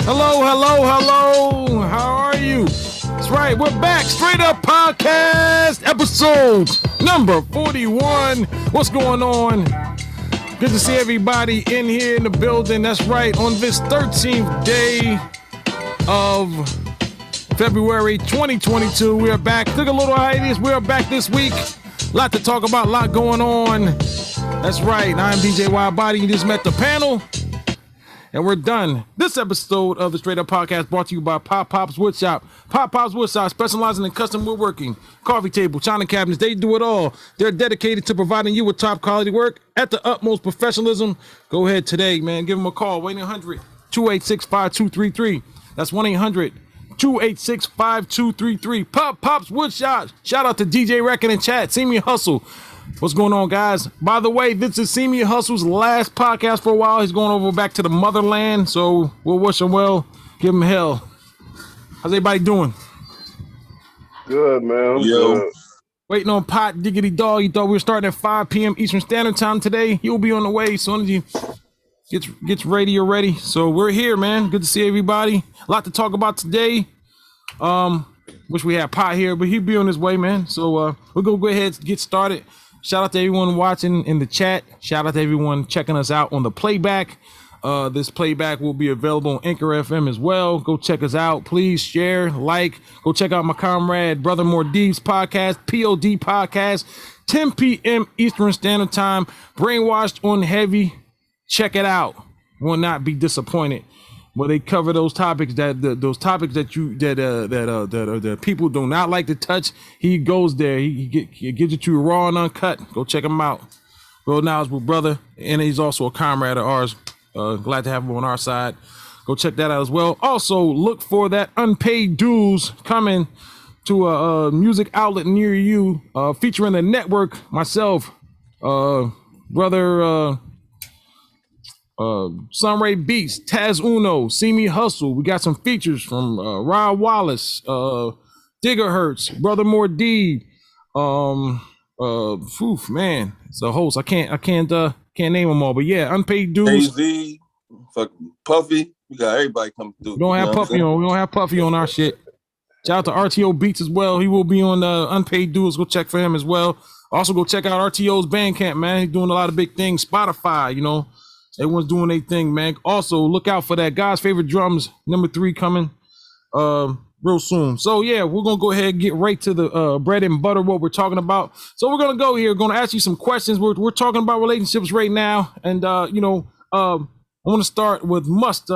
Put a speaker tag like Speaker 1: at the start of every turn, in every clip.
Speaker 1: Hello, hello, hello. How are you? That's right. We're back. Straight Up Podcast, episode number 41. What's going on? Good to see everybody in here in the building. That's right. On this 13th day of February 2022, we are back. Took a little hiatus. We are back this week. A lot to talk about, a lot going on. That's right. I'm DJ Wild Body. You just met the panel. And we're done. This episode of the Straight Up Podcast brought to you by Pop Pop's Woodshop. Pop Pop's Woodshop, specializing in custom woodworking, coffee table, china cabinets. They do it all. They're dedicated to providing you with top quality work at the utmost professionalism. Go ahead today, man. Give them a call. 1-800-286-5233. That's 1-800-286-5233. Pop Pop's Woodshop. Shout out to DJ Reckon in chat. See me hustle. What's going on, guys? By the way, this is See Me Hustle's last podcast for a while. He's going over back to the motherland, so we'll wish him well. Give him hell. How's everybody doing?
Speaker 2: Good, man.
Speaker 3: Yo.
Speaker 1: Waiting on Pot Diggity Dog. He thought we were starting at 5 p.m. Eastern Standard Time today. He'll be on the way as soon as he gets ready. You're ready. So we're here, man. Good to see everybody. A lot to talk about today. Wish we had Pot here, but he'll be on his way, man. So we're going to go ahead and get started. Shout out to everyone watching in the chat. Shout out to everyone checking us out on the playback. This playback will be available on Anchor FM as well. Go check us out. Please share, like. Go check out my comrade, Brother More Deep's podcast, POD podcast, 10 p.m. Eastern Standard Time. Brainwashed on Heavy. Check it out. Will not be disappointed. Well, they cover those topics that people do not like to touch. He goes there. He gives it to you raw and uncut. Go check him out. Real knowledgeable brother, and he's also a comrade of ours. Glad to have him on our side. Go check that out as well. Also, look for that Unpaid Dues coming to a music outlet near you, featuring the network, myself, brother. Sunray Beats, Taz Uno, See Me Hustle. We got some features from Rod Wallace, Digger Hertz, Brother More D. Man, it's a host. I can't name them all, but yeah, Unpaid Dues.
Speaker 3: AZ, fucking Puffy. We got everybody coming through.
Speaker 1: We don't have Puffy on our shit. Shout out to RTO Beats as well. He will be on Unpaid Dues. Go check for him as well. Also, go check out RTO's Bandcamp, man. He's doing a lot of big things. Spotify, you know. Everyone's doing their thing, man. Also, look out for that God's Favorite Drums #3 coming real soon. So, yeah, we're going to go ahead and get right to the bread and butter, what we're talking about. So, we're going to go here. Going to ask you some questions. We're talking about relationships right now. And, I want to start with musts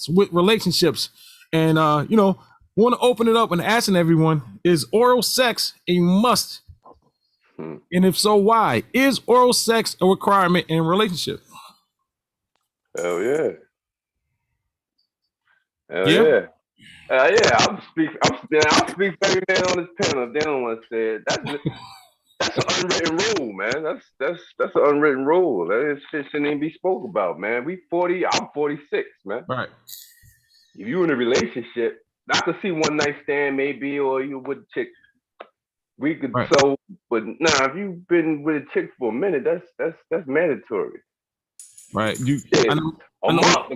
Speaker 1: with relationships. And, want to open it up and asking everyone, is oral sex a must? And if so, why? Is oral sex a requirement in a relationship?
Speaker 2: Hell yeah. Hell yeah. I'll speak for every man on this panel if they don't want to say it. That's an unwritten rule, man. That's an unwritten rule. That shit shouldn't even be spoke about, man. We 40, I'm 46, man.
Speaker 1: Right.
Speaker 2: If you in a relationship, not to see one night stand maybe, or you with a chick. We could
Speaker 1: right.
Speaker 2: But if you've been with a chick for a minute, that's mandatory.
Speaker 1: Right.
Speaker 2: A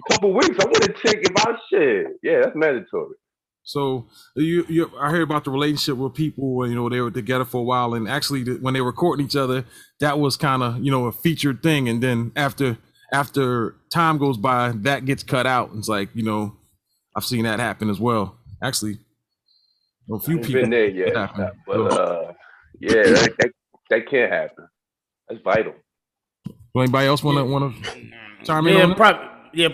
Speaker 2: couple weeks, I want a chick if I shit. Yeah, that's mandatory.
Speaker 1: So I heard about the relationship with people, they were together for a while, and actually when they were courting each other, that was kind of, a featured thing. And then after time goes by, that gets cut out. It's like, I've seen that happen as well. Actually, a few people
Speaker 2: been there yet, but that can't happen. That's vital.
Speaker 1: Anybody else want to chime in on that?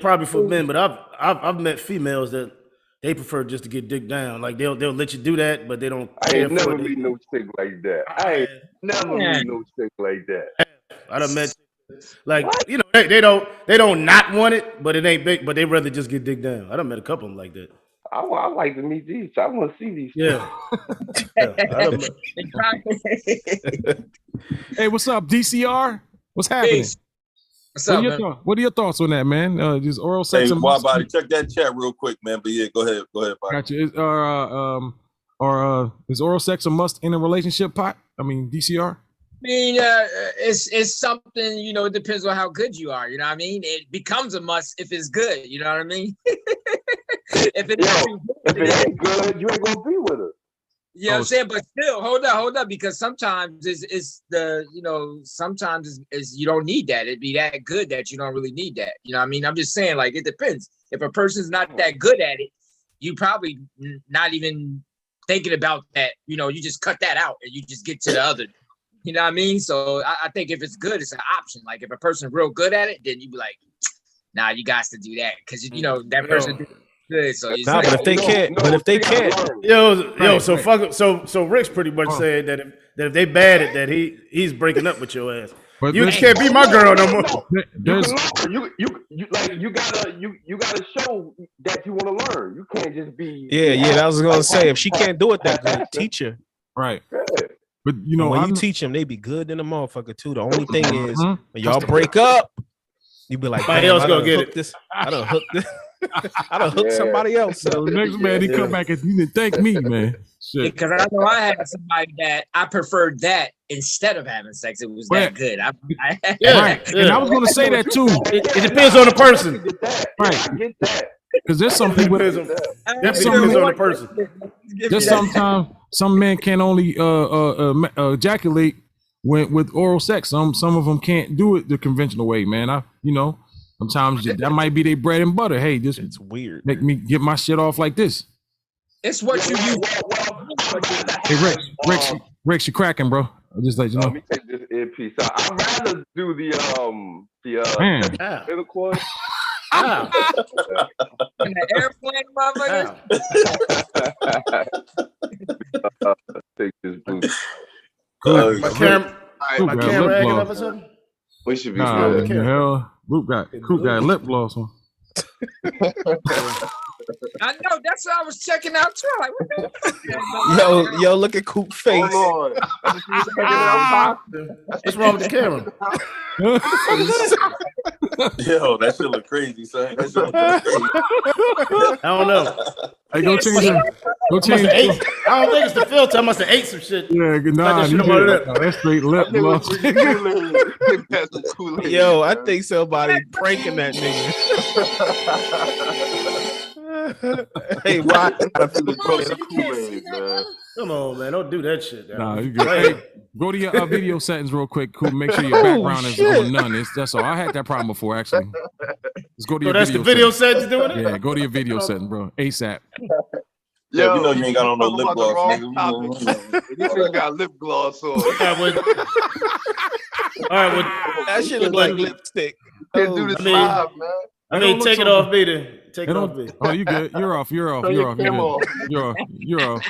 Speaker 4: Probably for men, but I've met females that they prefer just to get dick down. Like they'll let you do that, but they don't.
Speaker 2: I ain't never meet no chick like that. I
Speaker 4: done met like they don't not want it, but it ain't big. But they rather just get dick down. I done met a couple of them like that.
Speaker 2: I like to meet these. I want to see these.
Speaker 4: Yeah.
Speaker 1: Hey, what's up, DCR? What's happening?
Speaker 5: What's up, man?
Speaker 1: What are your thoughts on that, man? Just oral sex.
Speaker 3: Hey, Wild Body, check that chat real quick, man. But yeah, go ahead. Body.
Speaker 1: Got you. Is oral sex a must in a relationship, Pot? I mean, DCR?
Speaker 5: mean, it's something, you know, it depends on how good you are. You know what I mean? It becomes a must if it's good. You know what I mean? If
Speaker 2: it ain't good, you ain't gonna be with her.
Speaker 5: You know what I'm saying? But still, hold up, because sometimes it's the, you know, sometimes it's you don't need that. It'd be that good that you don't really need that. You know what I mean? I'm just saying, like, it depends. If a person's not that good at it, you probably not even thinking about that. You know, you just cut that out and you just get to the other. You know what I mean? So I think if it's good, it's an option. Like if a person's real good at it, then you be like, nah, you got to do that because you know that person good. So it's
Speaker 6: but if they can't,
Speaker 4: So Rick's pretty much saying that if they bad at that, he's breaking up with your ass. But you can't be my girl no more.
Speaker 2: You gotta show that you want to learn. You can't just be.
Speaker 6: Yeah. That was gonna say if she can't do it that good, teach her.
Speaker 1: Right. But you know,
Speaker 6: when you teach them, they be good in the motherfucker too. The only thing is when y'all break up, you be like,
Speaker 4: somebody else gonna get it.
Speaker 6: I done hooked this. I done hooked somebody else.
Speaker 1: So the next man, he come back and he didn't thank me, man.
Speaker 5: Because I know I had somebody that I preferred that instead of having sex. It was that good.
Speaker 1: Right. And I was gonna say that too.
Speaker 4: It depends on the person.
Speaker 1: Right.
Speaker 2: I get that.
Speaker 1: Because there's some people.
Speaker 4: Depends on the person.
Speaker 1: There's sometimes some men can only ejaculate with oral sex. Some of them can't do it the conventional way, man. Sometimes that might be their bread and butter. Hey, this
Speaker 6: it's weird.
Speaker 1: Make me get my shit off like this.
Speaker 5: It's what you use.
Speaker 1: Hey, Rex, you cracking, bro? I'll just let you know.
Speaker 2: Let me take this earpiece out. I'd rather do the intercourse.
Speaker 5: In the airplane, motherfuckers.
Speaker 2: Take this boot.
Speaker 4: My camera acting up or something?
Speaker 2: We should be
Speaker 1: good. Hell, Luke got lip gloss on.
Speaker 5: I know, that's what I was checking out too. Like, what the fuck?
Speaker 6: Yo, look at Coop face.
Speaker 2: Oh,
Speaker 4: What's wrong with the camera?
Speaker 3: Yo, that shit look crazy, son. That shit look crazy.
Speaker 4: I don't know.
Speaker 1: Hey, go change it. Go change it.
Speaker 4: I don't think it's the filter. I must have ate some shit.
Speaker 1: Yeah, nah, that's straight lip gloss.
Speaker 6: Yo, I think somebody pranking that nigga. Hey, why?
Speaker 4: Come on, man. Don't do that shit.
Speaker 1: Nah, you good. Hey, go to your video settings real quick. Cool. Make sure your background is on none. That's all. I had that problem before, actually. Let's go to your
Speaker 4: that's the video settings doing it?
Speaker 1: Yeah, go to your video settings, bro. ASAP.
Speaker 3: Yo, you know you ain't got on no lip gloss,
Speaker 2: nigga. You got lip gloss on.
Speaker 4: All right,
Speaker 6: that shit look like lipstick.
Speaker 2: Can't do this live, man.
Speaker 4: I mean, take it off me then. Take it off me.
Speaker 1: Oh, you good? You're off. You're off. You're off.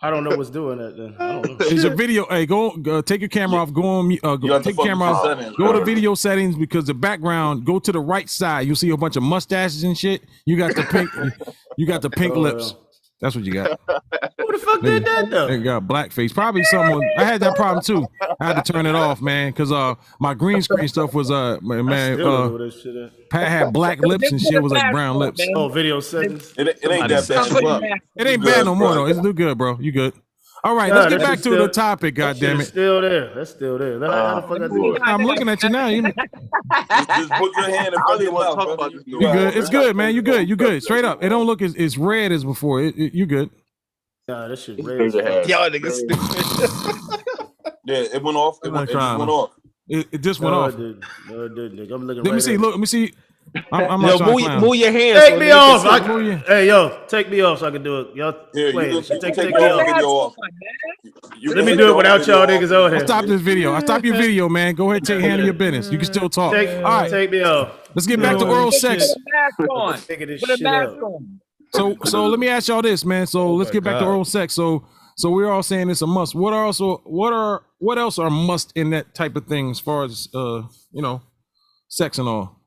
Speaker 4: I don't know what's doing that then. I don't know.
Speaker 1: Is your video? Hey, go take your camera off. Go on. Take your camera off. Go to video settings because the background. Go to the right side. You'll see a bunch of mustaches and shit. You got the pink. You got the pink lips. That's what you got.
Speaker 4: Who the fuck did that though?
Speaker 1: They got blackface. Probably someone. I had that problem too. I had to turn it off, man, because my green screen stuff was Pat had black lips and shit was like brown lips.
Speaker 4: Oh, video settings.
Speaker 3: It ain't that bad.
Speaker 1: It ain't bad no more though. It's do good, bro. You good? All right, let's get back to the topic. God damn it!
Speaker 4: Still there. That's still there. How the fuck I do it?
Speaker 1: I'm looking at you now.
Speaker 3: Just put your hand in front of your mouth.
Speaker 1: You good? It's good, man. You good? You good? Straight up. It don't look as red as before. You good?
Speaker 4: Nah, that shit red.
Speaker 6: Y'all niggas stupid.
Speaker 3: Yeah, it went off. It just went off.
Speaker 1: It just went off.
Speaker 4: No, it didn't. I'm looking.
Speaker 1: Let me see. Look. Let me see. I'm
Speaker 6: yo, move your hands.
Speaker 4: Take me off. Hey, yo, take me off so I can do it. Y'all, take me off. Let me do it without y'all niggas on here.
Speaker 1: I'll stop this video. I'll stop your video, man. Go ahead, handle your business. You can still talk. All right,
Speaker 4: take me off.
Speaker 1: Let's get back to oral sex.
Speaker 5: Put a mask on.
Speaker 1: So let me ask y'all this, man. So let's get back to oral sex. So we're all saying it's a must. What else are must in that type of thing as far as sex and all?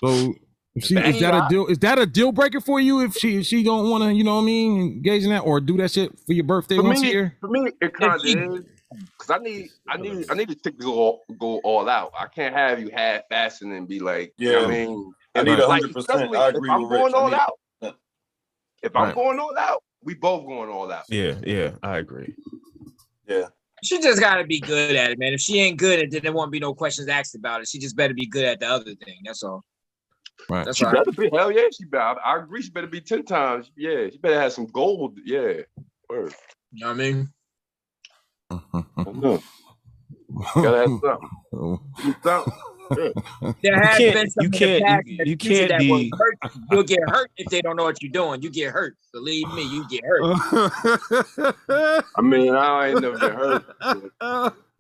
Speaker 1: So is that a deal breaker for you if she don't want to, engage in that or do that shit for your birthday once a year?
Speaker 2: For me, it kind of is because I need the chick to go all out. I can't have you half-assing and be like,
Speaker 3: I mean, I need 100%. I agree with Rich.
Speaker 2: If I'm going all out, we both going all out.
Speaker 6: Yeah, I agree.
Speaker 3: Yeah.
Speaker 5: She just got to be good at it, man. If she ain't good at it, then there won't be no questions asked about it. She just better be good at the other thing. That's all.
Speaker 1: Right.
Speaker 5: That's
Speaker 2: She
Speaker 5: right.
Speaker 2: better be. Hell yeah, she better. I agree. She better be 10 times. Yeah, she better have some gold. Yeah. Word.
Speaker 5: You know what I mean?
Speaker 2: I know. Gotta have something. Do something. Yeah.
Speaker 5: There has
Speaker 6: can't-
Speaker 5: been some
Speaker 6: you
Speaker 5: in the
Speaker 6: can't-
Speaker 5: past
Speaker 6: you-
Speaker 5: that
Speaker 6: you
Speaker 5: teach you
Speaker 6: can't
Speaker 5: that
Speaker 6: be-
Speaker 5: will hurt you. You'll get hurt if they don't know what you're doing. You get hurt. Believe me, you get hurt.
Speaker 2: I mean, I ain't never been hurt.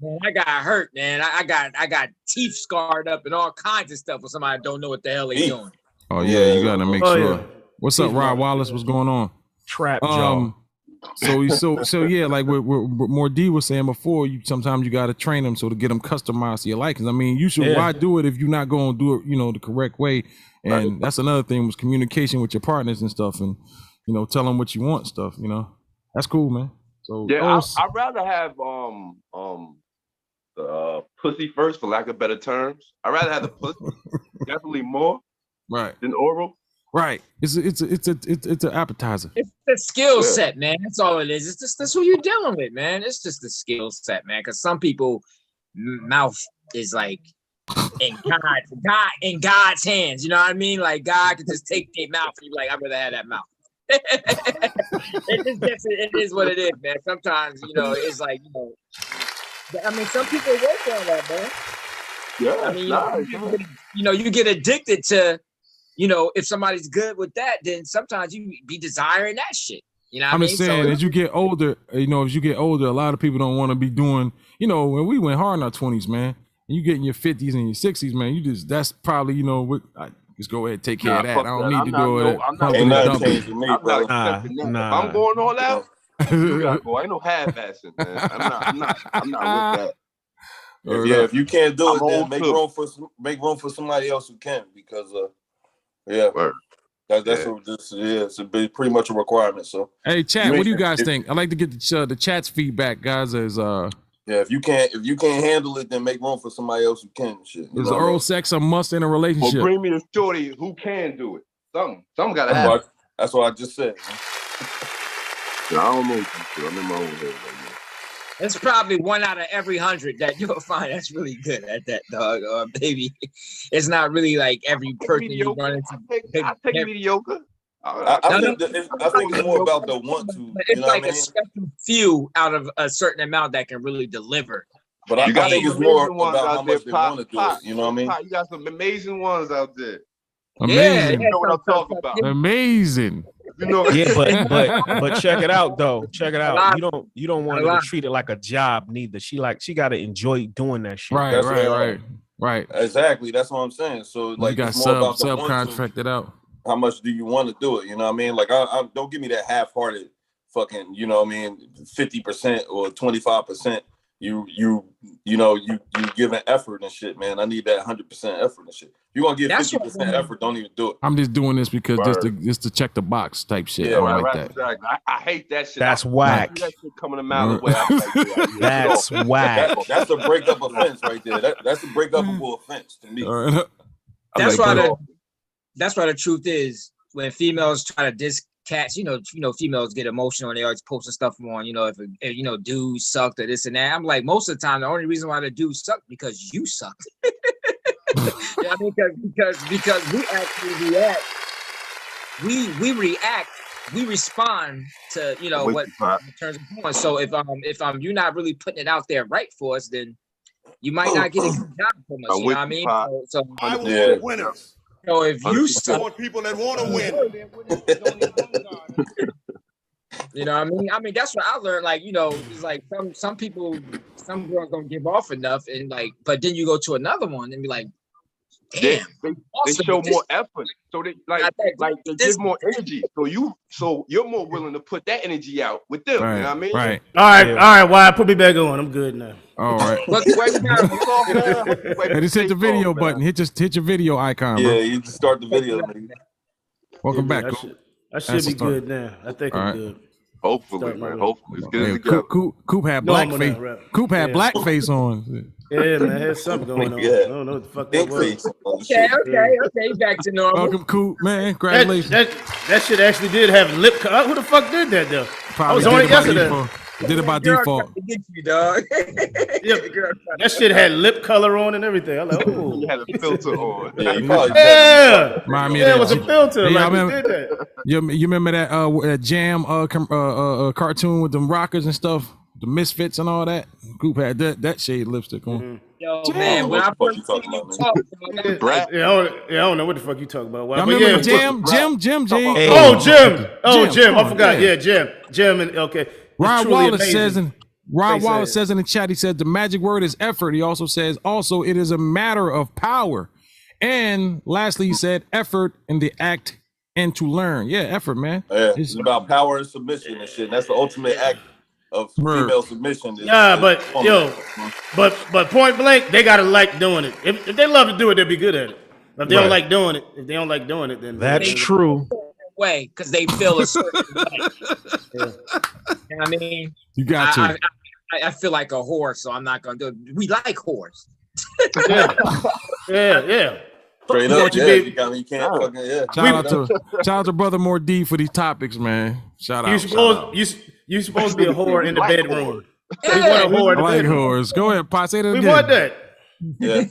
Speaker 5: Man, I got hurt, man. I got teeth scarred up and all kinds of stuff with somebody that don't know what the hell they doing.
Speaker 1: Oh yeah, you gotta make
Speaker 4: Oh,
Speaker 1: sure.
Speaker 4: yeah.
Speaker 1: What's up, Rod Wallace? What's going on?
Speaker 6: Trap jaw.
Speaker 1: So yeah, like what more D was saying before, sometimes you got to train them so to get them customized to your likings. I mean, you should why do it if you're not going to do it, the correct way. And that's another thing was communication with your partners and stuff, and tell them what you want, stuff. That's cool, man. So
Speaker 2: Yeah, I'd rather have pussy first, for lack of better terms. I'd rather have the pussy definitely more
Speaker 1: right
Speaker 2: than oral.
Speaker 1: Right. It's an appetizer.
Speaker 5: It's the skill set, man. That's all it is. It's just that's who you're dealing with, man. It's just the skill set, man. Because some people mouth is like in God's hands. You know what I mean? Like God could just take their mouth and you're like, I'd rather have that mouth. It is what it is, man. Sometimes, it's like, I mean, some people work on that, man.
Speaker 2: Yeah.
Speaker 5: I mean, you get addicted to, if somebody's good with that, then sometimes you be desiring that shit. You know what I mean?
Speaker 1: just saying, as you get older, a lot of people don't want to be doing, when we went hard in our 20s, man, and you get in your 50s and your 60s, man, that's probably, just go ahead and take care of that. I don't need to do it.
Speaker 3: Ain't nothing changing me,
Speaker 2: I'm
Speaker 3: brother.
Speaker 2: not accepting that. If I'm going all out, you gotta go. Ain't no half-assing, man. I'm not with that.
Speaker 3: If you can't do it,
Speaker 2: I'm
Speaker 3: then
Speaker 2: old
Speaker 3: make room for somebody else who can, because that's what this is. It's pretty much a requirement. So
Speaker 1: hey, chat, what do you guys think? I'd like to get the chat's feedback, guys.
Speaker 3: if you can't handle it, then make room for somebody else who can. Shit.
Speaker 1: Is oral sex a must in a relationship?
Speaker 2: Well, bring me the shorty who can do it. Something gotta happen.
Speaker 3: That's what I just said.
Speaker 2: I don't know. I'm in my own head right now.
Speaker 5: It's probably 1 out of every 100 that you'll find that's really good at that, dog, or baby. It's not really like every person you run into.
Speaker 2: I take mediocre.
Speaker 3: I think it's more about the want to.
Speaker 5: It's like a special few out of a certain amount that can really deliver.
Speaker 3: But I think it's more about how much they want to do it. You know what I mean?
Speaker 2: You got some amazing ones out there.
Speaker 1: Amazing.
Speaker 2: You know what I'm talking about.
Speaker 1: Amazing.
Speaker 6: Yeah, but check it out though. Check it out. You don't want her to treat it like a job neither. She got to enjoy doing that shit.
Speaker 1: Right.
Speaker 3: Exactly. That's what I'm saying. So like,
Speaker 1: you got
Speaker 3: it's more about the
Speaker 1: subcontracted out.
Speaker 3: How much do you want to do it? You know what I mean? Like, I don't give me that half-hearted fucking, 50% or 25%. You giving effort and shit, man. I need that 100% effort and shit. You're gonna give 50% effort, don't even do it.
Speaker 1: I'm just doing this because just to check the box type shit.
Speaker 3: Yeah,
Speaker 1: I don't like that.
Speaker 2: Exactly. I hate that shit.
Speaker 6: That's whack.
Speaker 2: That shit coming a mile away.
Speaker 6: That's whack.
Speaker 3: That's a breakup offense right there. That's a breakupable offense to me.
Speaker 5: That's why the truth is, when females try to diss cats, females get emotional and they always posting stuff on, if dudes sucked or this and that. I'm like, most of the time, the only reason why the dudes suck because you sucked. Yeah, because we actually react. We react. We respond to what turns on. So if you're not really putting it out there right for us, then you might not get a good job from us. You know what I mean? So
Speaker 7: I want winners.
Speaker 5: So if you
Speaker 7: I want people that want to win.
Speaker 5: You know what I mean? I mean, that's what I learned. Like, it's like some people, some girls don't give off enough, and like, but then you go to another one and be like, damn,
Speaker 2: they show more effort. So they they give more energy. So you're more willing to put that energy out with them.
Speaker 1: Right,
Speaker 2: you know what I mean?
Speaker 1: Right.
Speaker 4: All right. Why? Put me back on. I'm good now.
Speaker 1: All right. Hey, just hit the video button. Hit your video icon, bro.
Speaker 3: Yeah, you just start the video.
Speaker 1: Welcome back.
Speaker 4: I should be good now. I think I'm good.
Speaker 2: Hopefully, man. Hopefully. It's good to go.
Speaker 1: Coop had blackface. Coop had blackface on.
Speaker 4: Yeah, man, there's something going on.
Speaker 3: Yeah.
Speaker 4: I don't know what the fuck that was.
Speaker 5: Okay, back to normal.
Speaker 1: Welcome, Coop, man. Congratulations.
Speaker 4: That shit actually did have lip color. Who the fuck did that though? I was on it yesterday.
Speaker 1: Did it by
Speaker 5: Girl
Speaker 1: default.
Speaker 5: tried to get you, dog.
Speaker 4: Yeah, that shit had lip color on and everything. I was like, oh.
Speaker 2: You had a filter on.
Speaker 3: Yeah, you probably
Speaker 1: Remind me of
Speaker 4: Yeah,
Speaker 1: that.
Speaker 4: it was a filter.
Speaker 1: Yeah,
Speaker 4: Like,
Speaker 1: I
Speaker 4: who did that?
Speaker 1: You remember that Jam cartoon with them rockers and stuff, the Misfits and all that? Coop had that shade lipstick on.
Speaker 5: Yo,
Speaker 1: Jam.
Speaker 5: man, when I
Speaker 3: What
Speaker 5: first
Speaker 3: you
Speaker 5: seen
Speaker 3: talking
Speaker 5: you
Speaker 3: about,
Speaker 5: talk,
Speaker 2: Brat.
Speaker 4: Yeah, I don't know what the fuck you talking about.
Speaker 1: Y'all
Speaker 4: But
Speaker 1: remember
Speaker 4: yeah,
Speaker 1: Jim?
Speaker 6: Hey.
Speaker 4: Oh, Jim. Oh,
Speaker 1: Jim,
Speaker 4: Jim.
Speaker 1: come
Speaker 4: I
Speaker 1: on,
Speaker 4: forgot.
Speaker 1: yeah.
Speaker 4: Yeah, Jim. And okay. It's
Speaker 1: Rod
Speaker 4: truly
Speaker 1: Wallace
Speaker 4: amazing.
Speaker 1: says in the chat, he said the magic word is effort. He also says it is a matter of power. And lastly, he said effort in the act and to learn. Yeah, effort, man.
Speaker 3: Yeah, it's about power and submission and shit. That's the ultimate act of female submission.
Speaker 4: Yeah, but point blank, they gotta like doing it. If they love to do it, they'll be good at it. If they don't like doing it, then
Speaker 6: That's true.
Speaker 5: way because they feel a certain way. You know what I mean?
Speaker 1: You got to.
Speaker 5: I feel like a whore, so I'm not gonna do it. We like whores.
Speaker 4: Yeah.
Speaker 3: Straight up, you can't fucking, yeah.
Speaker 1: Shout out to Brother More D for these topics, man. Shout out.
Speaker 4: You supposed to be a whore in the
Speaker 2: like
Speaker 4: bedroom.
Speaker 5: Yeah.
Speaker 4: We want a whore in
Speaker 1: I
Speaker 4: the
Speaker 1: like
Speaker 4: bedroom.
Speaker 1: whores. Go ahead, Pa. Say that
Speaker 4: We
Speaker 1: again.
Speaker 4: want that.
Speaker 3: Yeah.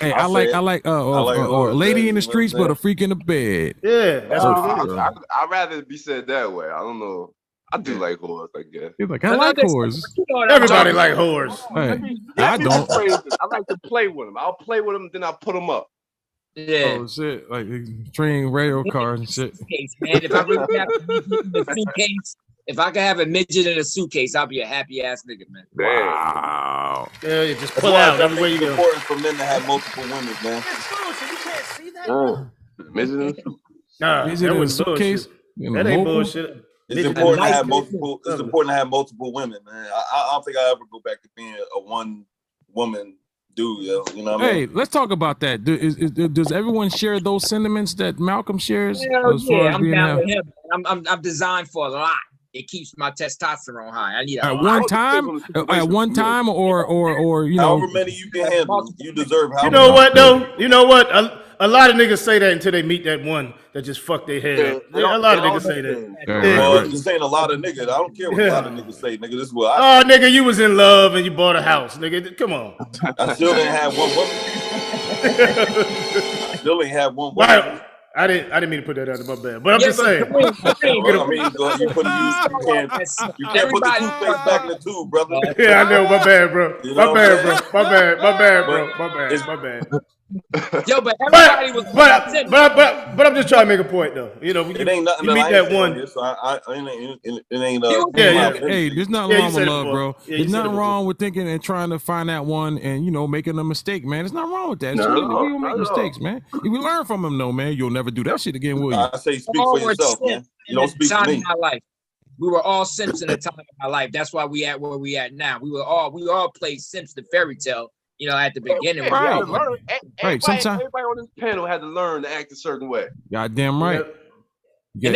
Speaker 1: Hey, I like
Speaker 3: whores,
Speaker 1: lady
Speaker 3: man,
Speaker 1: in the
Speaker 3: you know
Speaker 1: streets,
Speaker 3: what I'm
Speaker 1: but a freak in the bed.
Speaker 4: Yeah, that's what it is.
Speaker 2: I'd rather be said that way. I don't know. I do like whores, I guess.
Speaker 1: He's like, I like whores.
Speaker 4: Everybody like whores.
Speaker 1: Hey, I don't.
Speaker 2: I like to play with them. I'll play with them, then I'll put them up.
Speaker 5: Yeah.
Speaker 1: Oh shit! Like train radio cars and shit.
Speaker 5: Suitcase, man. If I really have a midget in a suitcase, if I could have a midget in a suitcase, I'll be a happy ass nigga, man.
Speaker 1: Wow.
Speaker 4: Yeah, you just pull out everywhere you
Speaker 3: It's
Speaker 4: go.
Speaker 3: important for men to have multiple women, man.
Speaker 2: Midget in the
Speaker 4: Nah,
Speaker 1: Is
Speaker 4: that
Speaker 1: it in a
Speaker 4: was
Speaker 1: suitcase?
Speaker 4: bullshit.
Speaker 1: In
Speaker 4: That
Speaker 1: a
Speaker 4: ain't
Speaker 1: mobile?
Speaker 4: bullshit.
Speaker 3: It's
Speaker 4: Midget-
Speaker 3: important to
Speaker 5: nice
Speaker 3: have
Speaker 5: midget.
Speaker 3: multiple. It's important to have multiple women, man. I don't think I ever go back to being a one woman dude. Yo. You know what I
Speaker 1: Hey,
Speaker 3: mean?
Speaker 1: let's talk about that. Does everyone share those sentiments that Malcolm shares?
Speaker 5: Hell
Speaker 1: as far
Speaker 5: yeah,
Speaker 1: as
Speaker 5: I'm
Speaker 1: being
Speaker 5: down
Speaker 1: a-
Speaker 5: with him. I'm designed for a lot. It keeps my testosterone high. I need a
Speaker 1: At
Speaker 5: lot.
Speaker 1: one time, or you know,
Speaker 3: However many you can handle, you deserve.
Speaker 4: You know what though? You know what? A lot of niggas say that until they meet that one that just fucked their head. A lot of niggas say that.
Speaker 3: Well, this ain't a lot of niggas. I don't care what a lot of niggas say, nigga. This is what
Speaker 4: Oh, nigga, you was in love and you bought a house, nigga. Come on.
Speaker 3: I still didn't have one woman. I still ain't have one woman.
Speaker 4: Wow. I didn't mean to put that out of my bad, but I'm just saying.
Speaker 3: Well, I mean, you can't put the toothpaste back in the tube, brother.
Speaker 4: Yeah, I know. My bad, bro.
Speaker 3: You know
Speaker 4: My
Speaker 3: what I'm
Speaker 4: bad, bro. My bad, bro. My bad.
Speaker 5: Yo, but everybody was.
Speaker 4: But I'm just trying to make a point, though. You know,
Speaker 3: It ain't nothing.
Speaker 4: you meet that one.
Speaker 3: It ain't.
Speaker 1: Hey, there's nothing
Speaker 4: Yeah, you
Speaker 1: wrong
Speaker 4: said
Speaker 1: with
Speaker 4: it
Speaker 1: love,
Speaker 4: before.
Speaker 1: bro.
Speaker 4: Yeah, you
Speaker 1: There's
Speaker 4: said
Speaker 1: nothing
Speaker 4: it
Speaker 1: wrong with thinking and trying to find that one and, you know, making a mistake, man. There's nothing wrong with that.
Speaker 2: No,
Speaker 1: We will
Speaker 2: not
Speaker 1: make
Speaker 2: at
Speaker 1: mistakes, man. If you learn from them, though, man, you'll never do that shit again, will you?
Speaker 3: I say speak for yourself, man. You don't speak for
Speaker 5: time
Speaker 3: me.
Speaker 5: in my life. We were all simps in a time of my life. That's why we at where we at now. We all played Simps the fairy tale, you know, at the beginning.
Speaker 1: Right.
Speaker 2: Everybody
Speaker 1: Sometimes-
Speaker 2: on this panel had to learn to act a certain way.
Speaker 1: Goddamn right.
Speaker 5: And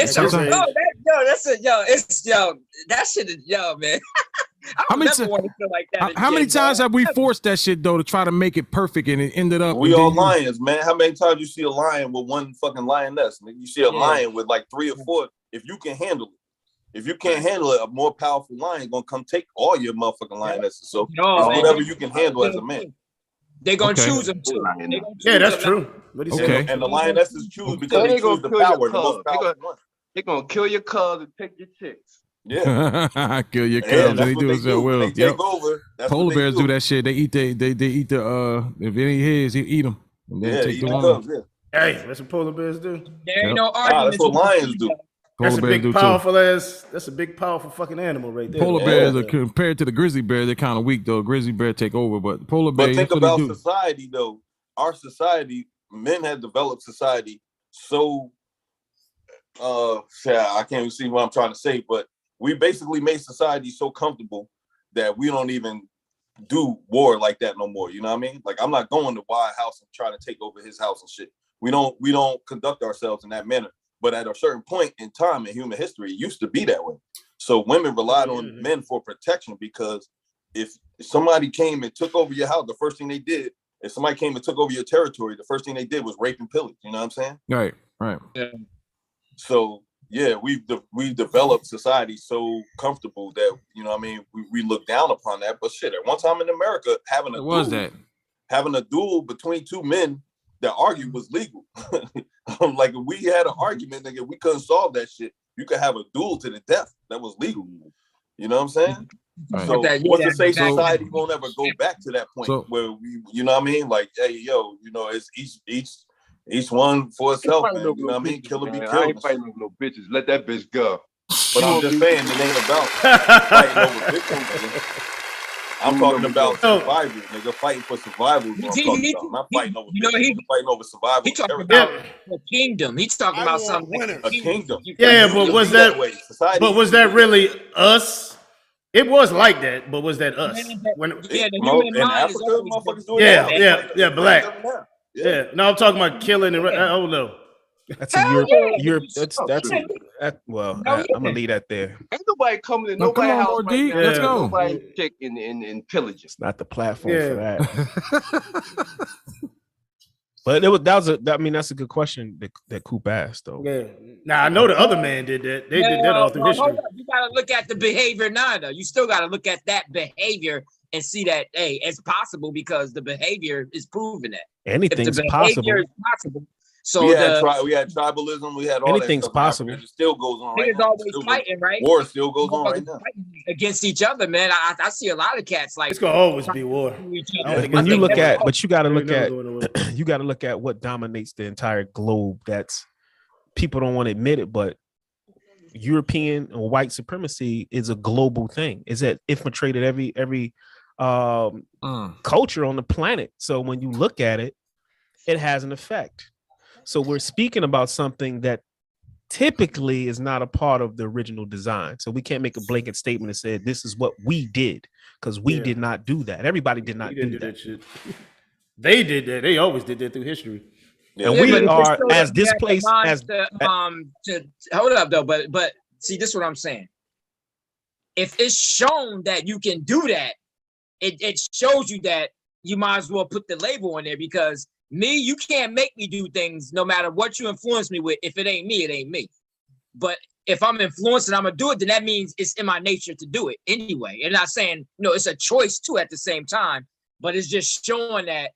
Speaker 5: it's
Speaker 1: sometimes-
Speaker 5: that shit is man. I
Speaker 1: How
Speaker 5: don't
Speaker 1: many
Speaker 5: never
Speaker 1: ti-
Speaker 5: want to feel like that.
Speaker 1: How many
Speaker 5: again,
Speaker 1: times
Speaker 5: dog.
Speaker 1: have we forced that shit, though, to try to make it perfect and it ended up?
Speaker 3: We all lions, man. How many times you see a lion with one fucking lioness? Nigga? You see a
Speaker 5: Yeah.
Speaker 3: lion with like 3 or 4. If you can handle it, if you can't handle it, a more powerful lion gonna come take all your motherfucking lionesses. So
Speaker 5: No,
Speaker 3: it's
Speaker 5: man.
Speaker 3: whatever you can handle as a man.
Speaker 5: They're gonna
Speaker 1: Okay.
Speaker 5: choose them too.
Speaker 4: Yeah, that's true. What he said.
Speaker 1: Okay.
Speaker 3: And the lionesses choose because
Speaker 2: They
Speaker 3: they
Speaker 2: ain't gonna
Speaker 3: choose the
Speaker 2: kill your
Speaker 3: power, the most
Speaker 2: cub. They
Speaker 3: powerful one.
Speaker 2: They're gonna kill your cubs and take your chicks.
Speaker 3: Yeah.
Speaker 1: Kill your
Speaker 3: Yeah,
Speaker 1: cubs.
Speaker 3: that's
Speaker 1: They
Speaker 3: what
Speaker 1: do
Speaker 3: they
Speaker 1: as well.
Speaker 3: do. They
Speaker 1: Yep.
Speaker 3: take over. That's
Speaker 1: Polar
Speaker 3: what they
Speaker 1: bears do that shit. They eat the if it ain't his, he eat them. And then
Speaker 3: Yeah,
Speaker 1: take
Speaker 3: eat
Speaker 1: the
Speaker 3: the
Speaker 1: woman.
Speaker 3: cubs, yeah.
Speaker 4: Hey, that's what polar bears do.
Speaker 5: There ain't no
Speaker 3: Nah,
Speaker 5: arguments.
Speaker 3: that's what lions do.
Speaker 4: That's
Speaker 1: Polar
Speaker 4: a
Speaker 1: bears
Speaker 4: big,
Speaker 1: do too.
Speaker 4: powerful ass. That's a big, powerful fucking animal right there.
Speaker 1: Polar
Speaker 3: Yeah.
Speaker 1: bears are compared to the grizzly bear. They're kind of weak though. Grizzly bear take over, but polar bear.
Speaker 3: But think
Speaker 1: that's what
Speaker 3: about
Speaker 1: they do.
Speaker 3: society, though. Our society, men have developed society so. I can't even see what I'm trying to say, but we basically made society so comfortable that we don't even do war like that no more. You know what I mean? Like I'm not going to White House and trying to take over his house and shit. We don't conduct ourselves in that manner. But at a certain point in time in human history, it used to be that way. So women relied on men for protection because if somebody came and took over your house, the first thing they did, if somebody came and took over your territory, the first thing they did was rape and pillage. You know what I'm saying?
Speaker 1: Right.
Speaker 5: Yeah.
Speaker 3: So yeah, we've developed society so comfortable that, you know what I mean, we look down upon that. But shit, at one time in America, having a duel between two men that argued was legal. Like if we had an argument, nigga, we couldn't solve that shit. You could have a duel to the death. That was legal. You know what I'm saying?
Speaker 1: Right.
Speaker 3: So what's to say society won't ever go back to that point where we, you know what I mean? Like, hey, yo, you know, it's each one for itself, man. You know what I mean? Kill or be killed.
Speaker 2: I ain't fighting no bitches. Let that bitch go.
Speaker 3: But I'm just saying, it ain't about fighting over victims. Nigga. I'm talking about survival, nigga. Fighting for survival is what I'm talking about. I'm not fighting over victims. I'm fighting over survival.
Speaker 5: He talking about a kingdom. He's talking about something.
Speaker 3: A kingdom.
Speaker 4: Yeah, but was that? But was that really us? It was like that, but was that us? When
Speaker 5: the human
Speaker 3: in
Speaker 5: mind
Speaker 3: Africa,
Speaker 5: is
Speaker 3: motherfuckers doing that.
Speaker 4: Yeah, black. Yeah. No, I'm talking about killing and oh no.
Speaker 6: That's a Europe. Well, I'm gonna leave that there.
Speaker 2: Ain't nobody coming in nobody's house right now.
Speaker 1: Let's go.
Speaker 2: Nobody check in pillaging.
Speaker 6: It's not the platform for that. But that's a good question that Coop asked though.
Speaker 4: Yeah. Now I know the other man did that. They did that all through history.
Speaker 5: You gotta look at the behavior now, though. You still gotta look at that behavior and see that, hey, it's possible because the behavior is proving that.
Speaker 6: Anything's possible.
Speaker 5: Is possible. So
Speaker 3: we had tribalism, we had all
Speaker 6: anything's
Speaker 3: that stuff
Speaker 6: possible.
Speaker 3: It still goes on right
Speaker 5: now. Always fighting, right?
Speaker 3: War still goes on right now.
Speaker 5: Against each other, man. I see a lot of cats like
Speaker 4: it's gonna always be war.
Speaker 6: When you look at, but you gotta look at what dominates the entire globe. That's people don't want to admit it, but European or white supremacy is a global thing. Is that infiltrated every culture on the planet. So when you look at it, it has an effect. So we're speaking about something that typically is not a part of the original design. So we can't make a blanket statement and say this is what we did, because we did not do that. Everybody did not do that.
Speaker 4: Shit. They did that. They always did that through history.
Speaker 6: And we are as displaced as
Speaker 5: hold up though, but see, this is what I'm saying. If it's shown that you can do that, it shows you that you might as well put the label on there, because you can't make me do things no matter what you influence me with. If it ain't me, it ain't me. But if I'm influenced and I'm gonna do it, then that means it's in my nature to do it anyway. And not saying, it's a choice too at the same time, but it's just showing that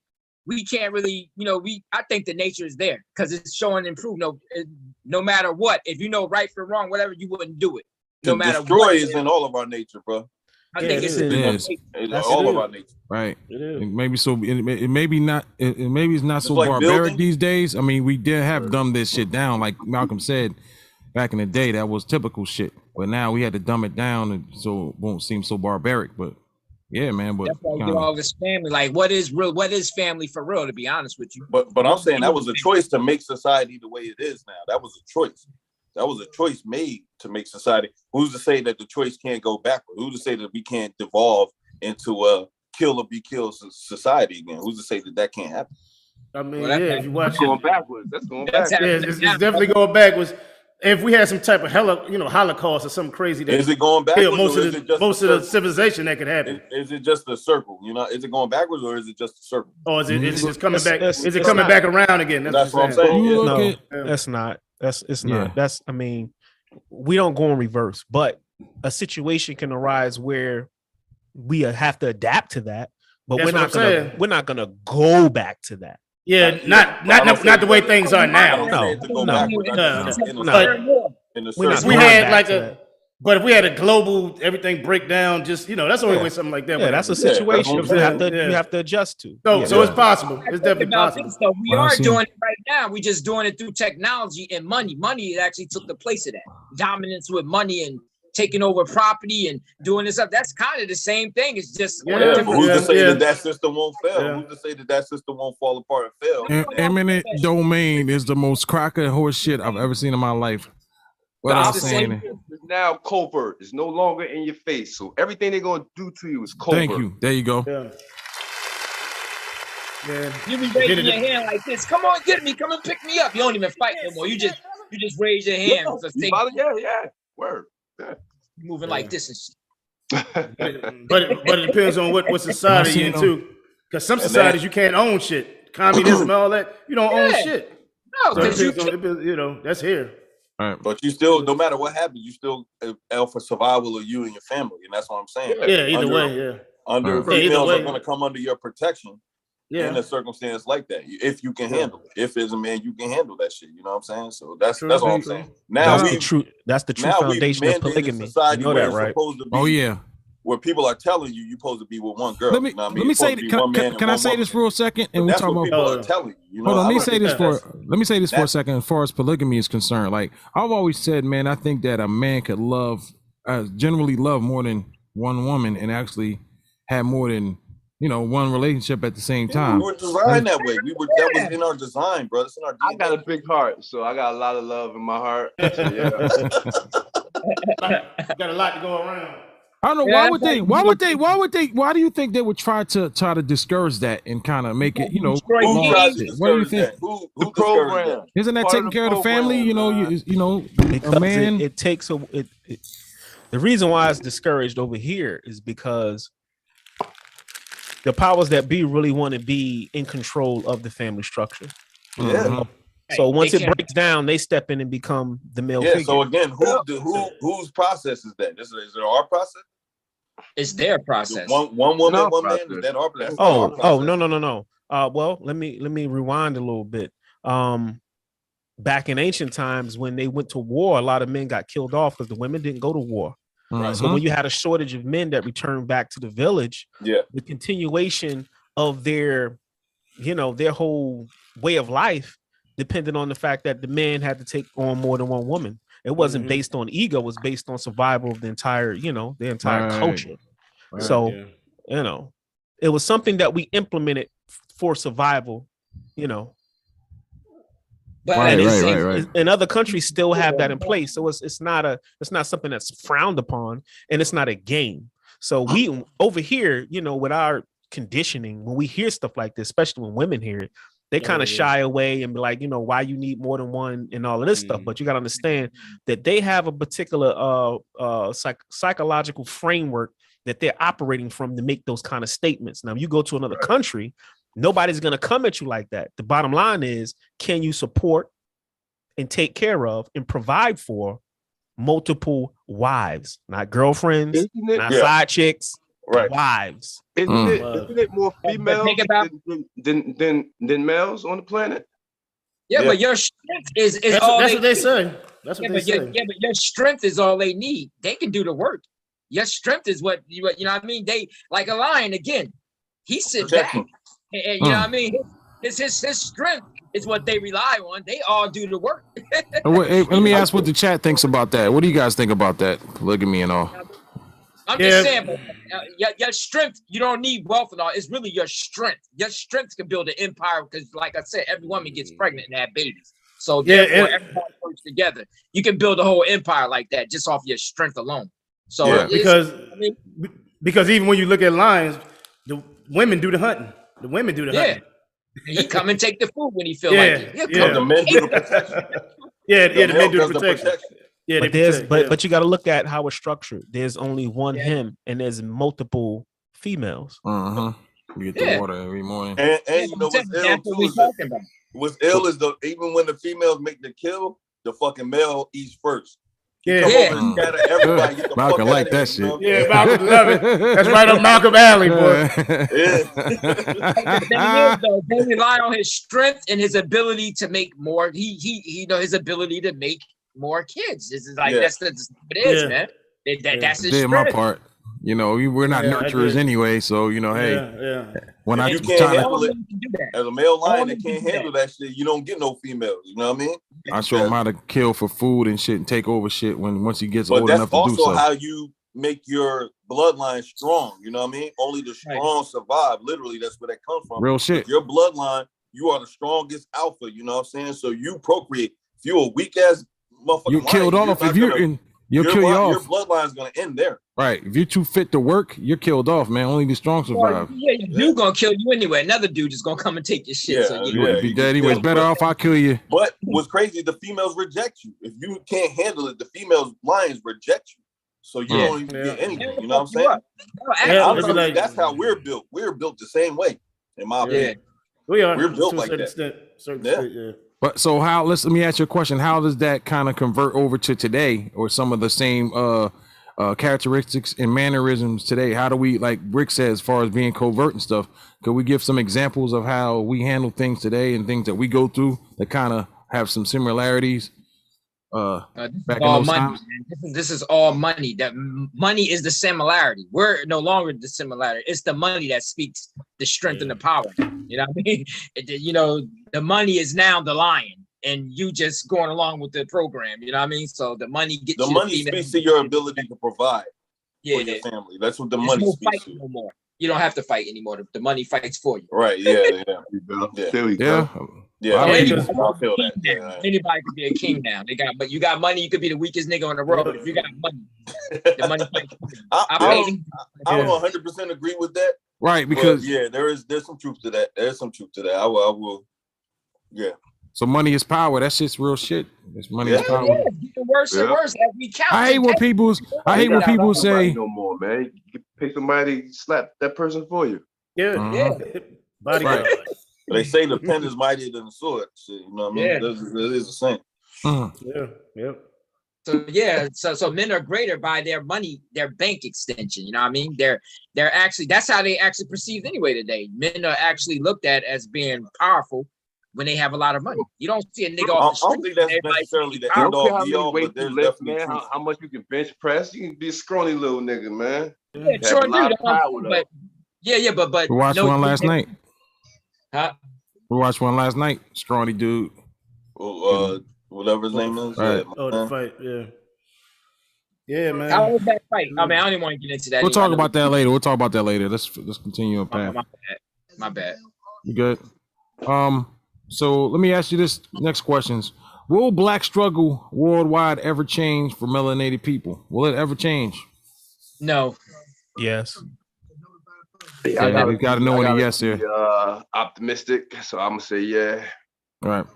Speaker 5: we can't really, I think the nature is there because it's showing improve. No matter what, if you know right from wrong, whatever, you wouldn't do it. No matter
Speaker 3: destroy
Speaker 5: what,
Speaker 3: is in all of our nature, bro.
Speaker 5: I think
Speaker 3: it's all of our nature.
Speaker 1: Right. Maybe so. It maybe not. Maybe it's not so
Speaker 3: like
Speaker 1: barbaric
Speaker 3: building.
Speaker 1: these days. I mean, we did have dumbed this shit down, like Malcolm said back in the day. That was typical shit. But now we had to dumb it down, and so it won't seem so barbaric. But yeah, man. But
Speaker 5: that's why you get all this family. Like, what is real? What is family for real? To be honest with you.
Speaker 3: But I'm saying that was a choice to make society the way it is now. That was a choice. That was a choice made to make society. Who's to say that the choice can't go backward? Who's to say that we can't devolve into a kill or be killed society again? Who's to say that can't happen?
Speaker 4: I mean, if you watch
Speaker 2: going backwards. That's going backwards.
Speaker 4: It's definitely going backwards. If we had some type of Holocaust or something crazy, that
Speaker 3: is it going backwards?
Speaker 4: Most of the civilization that could happen.
Speaker 3: Is it just a circle? Is it going backwards or is it just a circle?
Speaker 4: Or is it coming back? Is it coming back around again?
Speaker 3: That's what I'm saying.
Speaker 6: No, that's not. It's not. That's. I mean, we don't go in reverse, but a situation can arise where we have to adapt to that. But we're not gonna go back to that.
Speaker 4: Yeah, not the way things are now. But if we had a global everything break down, just that's the only way something like that.
Speaker 6: Yeah, that's a situation you have to adjust to.
Speaker 4: So it's possible. It's definitely possible.
Speaker 5: So we are doing it right now. We're just doing it through technology and money. Money actually took the place of that dominance with money and taking over property and doing this stuff. That's kind of the same thing. It's just
Speaker 3: who's to say that system won't fail? Who's to say that system won't fall apart and fail?
Speaker 1: Eminent domain is the most cracker horse shit I've ever seen in my life. What I'm saying
Speaker 2: is now covert. It's no longer in your face. So everything they're gonna do to you is covert.
Speaker 1: Thank you. There you go.
Speaker 5: Yeah. You be raising your hand like this. Come on, get me. Come and pick me up. You don't even fight no more. You just raise your hand.
Speaker 2: Word. Yeah.
Speaker 5: Moving like this and shit.
Speaker 4: But it depends on what society you're into. Because some
Speaker 3: And
Speaker 4: societies you can't own shit. Communism and all that, you don't own shit.
Speaker 5: No,
Speaker 4: So it
Speaker 5: because
Speaker 4: depends on, you know, that's here.
Speaker 1: All right.
Speaker 3: But you still, no matter what happens, you still out for survival of you and your family, and that's what I'm saying.
Speaker 4: Yeah, either
Speaker 3: Under-
Speaker 4: way, yeah.
Speaker 3: Under
Speaker 1: Yeah,
Speaker 4: either
Speaker 3: females
Speaker 4: way.
Speaker 3: are going to come under your protection in
Speaker 4: Yeah.
Speaker 3: a circumstance like that, if you can handle it. If as a man you can handle that shit, you know what I'm saying? So that's
Speaker 4: True,
Speaker 3: all I'm
Speaker 4: true.
Speaker 3: saying. Now
Speaker 6: That's
Speaker 3: we
Speaker 6: the true. That's the true
Speaker 3: now we've
Speaker 6: foundation of
Speaker 3: mandated
Speaker 6: polygamy. You
Speaker 3: society
Speaker 6: know
Speaker 3: where
Speaker 6: that,
Speaker 3: it's
Speaker 6: right?
Speaker 3: supposed to be.
Speaker 1: Oh yeah.
Speaker 3: Where people are telling you you're supposed to be with one girl.
Speaker 1: Let me
Speaker 3: you know what I mean?
Speaker 1: let me
Speaker 3: You're
Speaker 1: say
Speaker 3: supposed to be one man and
Speaker 1: can I
Speaker 3: one
Speaker 1: say
Speaker 3: woman.
Speaker 1: this for a second?
Speaker 3: But
Speaker 1: And we
Speaker 3: that's
Speaker 1: talk
Speaker 3: what
Speaker 1: about.
Speaker 3: people are telling you. You know,
Speaker 1: Hold on,
Speaker 3: I
Speaker 1: let me
Speaker 3: don't
Speaker 1: say
Speaker 3: think
Speaker 1: this
Speaker 3: that's-
Speaker 1: let me say this for a second. As far as polygamy is concerned, like I've always said, man, I think that a man could generally love more than one woman and actually have more than one relationship at the same
Speaker 3: We
Speaker 1: time.
Speaker 3: were designed that way. That was in our design, brother. It's in our
Speaker 2: I
Speaker 3: DNA.
Speaker 2: got a big heart, so I got a lot of love in my heart. So, yeah.
Speaker 4: Got a lot to go around.
Speaker 1: I don't know
Speaker 5: Yeah,
Speaker 1: why do you think they would try to discourage that and kind of make it,
Speaker 5: Destroy
Speaker 3: Who
Speaker 5: kids.
Speaker 3: tried to
Speaker 1: bullshit? What do you
Speaker 3: discourage
Speaker 1: think?
Speaker 3: that? Who
Speaker 2: The
Speaker 3: discouraged
Speaker 2: program.
Speaker 3: that?
Speaker 1: Isn't that
Speaker 2: Part
Speaker 1: taking
Speaker 2: of the
Speaker 1: care of the family?
Speaker 2: program,
Speaker 6: Because
Speaker 1: a man.
Speaker 6: it takes the reason why it's discouraged over here is because the powers that be really want to be in control of the family structure.
Speaker 1: Mhm.
Speaker 6: So once
Speaker 5: They
Speaker 6: it
Speaker 5: can't-
Speaker 6: breaks down, they step in and become the male
Speaker 3: Yeah.
Speaker 6: figure.
Speaker 3: So again, whose process is that? Is it our process?
Speaker 5: It's their process.
Speaker 3: One woman,
Speaker 2: No
Speaker 3: one man.
Speaker 2: process.
Speaker 3: Is that our? That's not our process.
Speaker 6: No. Well, let me rewind a little bit. Back in ancient times, when they went to war, a lot of men got killed off because the women didn't go to war.
Speaker 1: Mhm.
Speaker 6: So when you had a shortage of men that returned back to the village,
Speaker 3: Yeah.
Speaker 6: the continuation of their whole way of life depended on the fact that the men had to take on more than one woman. It wasn't based on ego; it was based on survival of the entire
Speaker 1: Right.
Speaker 6: culture.
Speaker 1: Right.
Speaker 6: So
Speaker 4: Yeah.
Speaker 6: it was something that we implemented for survival.
Speaker 5: But
Speaker 1: Right,
Speaker 5: at the
Speaker 1: right,
Speaker 5: same-
Speaker 1: right.
Speaker 6: And other countries still have that in place. So it's not something that's frowned upon, and it's not a game. So we over here, with our conditioning, when we hear stuff like this, especially when women hear it, they kind of shy away and be like, why you need more than one and all of this stuff. But you got to understand that they have a particular psychological framework that they're operating from to make those kind of statements. Now, you go to another country, nobody's going to come at you like that. The bottom line is, can you support and take care of and provide for multiple wives, not girlfriends,
Speaker 2: Isn't it?
Speaker 6: not
Speaker 3: Yeah.
Speaker 6: side chicks,
Speaker 3: Right.
Speaker 6: wives.
Speaker 2: Isn't it more females
Speaker 5: think about-
Speaker 2: than males on the planet?
Speaker 5: yeah,
Speaker 3: Yeah.
Speaker 5: but your strength is
Speaker 4: That's
Speaker 5: all
Speaker 4: what they
Speaker 5: need.
Speaker 4: say. That's what
Speaker 5: Yeah,
Speaker 4: they
Speaker 5: but
Speaker 4: say.
Speaker 5: your strength is all they need. They can do the work. Your strength is what you know what I mean. They like a lion again. He sits back.
Speaker 3: Protection.
Speaker 5: And you know what I mean? His strength is what they rely on. They all do the work.
Speaker 1: Hey, let me ask what the chat thinks about that. What do you guys think about that? Polygamy and all.
Speaker 5: I'm just saying, but, your strength, you don't need wealth and all. It's really your strength. Your strength can build an empire because, like I said, every woman gets pregnant and have babies. So therefore, everybody works together. You can build a whole empire like that just off your strength alone. So
Speaker 1: Yeah.
Speaker 4: Because even when you look at lions, the women do the hunting. The women do the hunting.
Speaker 5: He come and take the food when he feel
Speaker 4: Yeah,
Speaker 5: like it. He'll
Speaker 4: yeah.
Speaker 5: come.
Speaker 3: The men do the protection.
Speaker 4: The men do
Speaker 3: does
Speaker 4: the
Speaker 3: the
Speaker 4: protection. Yeah,
Speaker 6: But you got to look at how it's structured. There's only one him, and there's multiple females.
Speaker 1: You get the water every morning.
Speaker 3: And you know what's ill
Speaker 5: That's what
Speaker 3: too
Speaker 5: we
Speaker 3: is that
Speaker 5: talking about.
Speaker 3: what's ill is even when the females make the kill, the fucking male eats first.
Speaker 4: Yeah.
Speaker 3: Come
Speaker 5: Yeah.
Speaker 3: over and scatter everybody. Get the
Speaker 1: Malcolm
Speaker 3: fuck
Speaker 1: like
Speaker 3: out of
Speaker 1: that
Speaker 3: here, you know?
Speaker 1: shit.
Speaker 4: Yeah, Malcolm love it. That's right up Malcolm Alley, boy.
Speaker 5: The thing is, though, they rely on his strength and his ability to make more. He his ability to make more kids. This is like that's what it is,
Speaker 4: Yeah.
Speaker 5: man. That's his
Speaker 1: Did my
Speaker 5: strength.
Speaker 1: part. We're not
Speaker 4: Yeah, I
Speaker 1: nurturers
Speaker 4: did.
Speaker 1: anyway, so hey,
Speaker 4: Yeah.
Speaker 1: when I
Speaker 3: You
Speaker 1: was
Speaker 3: can't
Speaker 1: trying
Speaker 3: handle
Speaker 1: to,
Speaker 3: it.
Speaker 5: You can do that.
Speaker 3: As a male lion
Speaker 5: Only
Speaker 3: that can't
Speaker 5: do that.
Speaker 3: handle that shit, you don't get no females. You know what I mean?
Speaker 1: I show him how to kill for food and shit and take over shit once he gets
Speaker 3: But
Speaker 1: old
Speaker 3: that's
Speaker 1: enough to do
Speaker 3: also
Speaker 1: so.
Speaker 3: how you make your bloodline strong. You know what I mean? Only the strong survive. Literally, that's where that comes from.
Speaker 1: Real shit.
Speaker 3: With your bloodline, you are the strongest alpha. You know what I'm saying? So you procreate. If you're a weak ass motherfucker,
Speaker 1: You're killed off if you're in. You'll kill you
Speaker 3: Your
Speaker 1: off.
Speaker 3: bloodline's gonna end there.
Speaker 1: Right. If you're too fit to work, you're killed off, man. Only the strong survive.
Speaker 5: Yeah, your dude gonna kill you anyway. Another dude is gonna come and take your shit.
Speaker 3: Yeah,
Speaker 5: so
Speaker 1: You would be
Speaker 3: you
Speaker 1: dead
Speaker 3: can
Speaker 1: anyways.
Speaker 3: still-
Speaker 1: Better off I kill you.
Speaker 3: But what's crazy, the females reject you. If you can't handle it, the females lions reject you. So you don't even get anything. You know what I'm saying?
Speaker 4: Yeah,
Speaker 3: Honestly,
Speaker 4: like,
Speaker 3: that's how we're built. We're built the same way, in my opinion.
Speaker 4: We are.
Speaker 3: We're built
Speaker 4: to a
Speaker 3: like
Speaker 4: certain
Speaker 3: that.
Speaker 4: extent.
Speaker 3: Yeah.
Speaker 4: Yeah.
Speaker 1: But so let me ask you a question. How does that kind of convert over to today, or some of the same characteristics and mannerisms today? How do we, like Rick said, as far as being covert and stuff, could we give some examples of how we handle things today and things that we go through that kind of have some similarities?
Speaker 5: This is
Speaker 1: Back in
Speaker 5: all
Speaker 1: those
Speaker 5: money.
Speaker 1: times?
Speaker 5: Man. This is all money. That money is the similarity. We're no longer the similarity. It's the money that speaks the strength and the power. You know what I mean? You know, the money is now the lion, and you just going along with the program. You know what I mean? So the money gets
Speaker 3: the
Speaker 5: you
Speaker 3: money
Speaker 5: the
Speaker 3: speaks to your ability to provide for your
Speaker 5: yeah.
Speaker 3: family. That's what the
Speaker 5: There's
Speaker 3: money
Speaker 5: no
Speaker 3: speaks
Speaker 5: fight
Speaker 3: to.
Speaker 5: no more. You don't have to fight anymore. The money fights for you.
Speaker 3: Right? Yeah.
Speaker 2: There we
Speaker 1: Yeah.
Speaker 2: go.
Speaker 3: Yeah,
Speaker 1: Wow.
Speaker 3: I
Speaker 5: Anybody,
Speaker 3: feel that. Yeah.
Speaker 5: anybody could be a king now. But you got money, you could be the weakest nigga on the road. But if you got money, the money fights for you.
Speaker 3: I don't 100% agree with that.
Speaker 1: Right, because
Speaker 3: there's some truth to that. There's some truth to that. I will. Yeah.
Speaker 1: So money is power. That shit's real shit. It's money is power.
Speaker 5: It's getting worse and worse as we count.
Speaker 1: I hate when people say
Speaker 2: no more, man. You can pay somebody to slap that person for you.
Speaker 4: Yeah. Bodyguard.
Speaker 3: Right. They say the pen is mightier than the sword. Shit, you know what I mean? That is the same.
Speaker 4: Yeah.
Speaker 5: So men are greater by their money, their bank extension. You know what I mean? They're actually, that's how they actually perceived anyway today. Men are actually looked at as being powerful when they have a lot of money. You don't see a nigga off the street.
Speaker 3: I don't think that's necessarily the end all be all, but there's definitely
Speaker 2: man,
Speaker 3: truth.
Speaker 2: how much you can bench press. You can be a scrawny little nigga, man.
Speaker 5: Yeah, sure do. But
Speaker 1: we watched one last night.
Speaker 5: Huh?
Speaker 1: We watched one last night. Scrawny dude.
Speaker 3: Whatever his name is.
Speaker 1: Right.
Speaker 4: The fight. Yeah, man.
Speaker 5: How was that fight? I mean, I don't even want to get into that.
Speaker 1: We'll talk about that later. Let's continue on path.
Speaker 5: My bad.
Speaker 1: You good? So let me ask you this next questions. Will black struggle worldwide ever change for melanated people? Will it ever change?
Speaker 5: No.
Speaker 6: Yes.
Speaker 2: Yeah,
Speaker 1: we got to know any yes here.
Speaker 2: Optimistic, so I'm gonna say yeah.
Speaker 1: All right.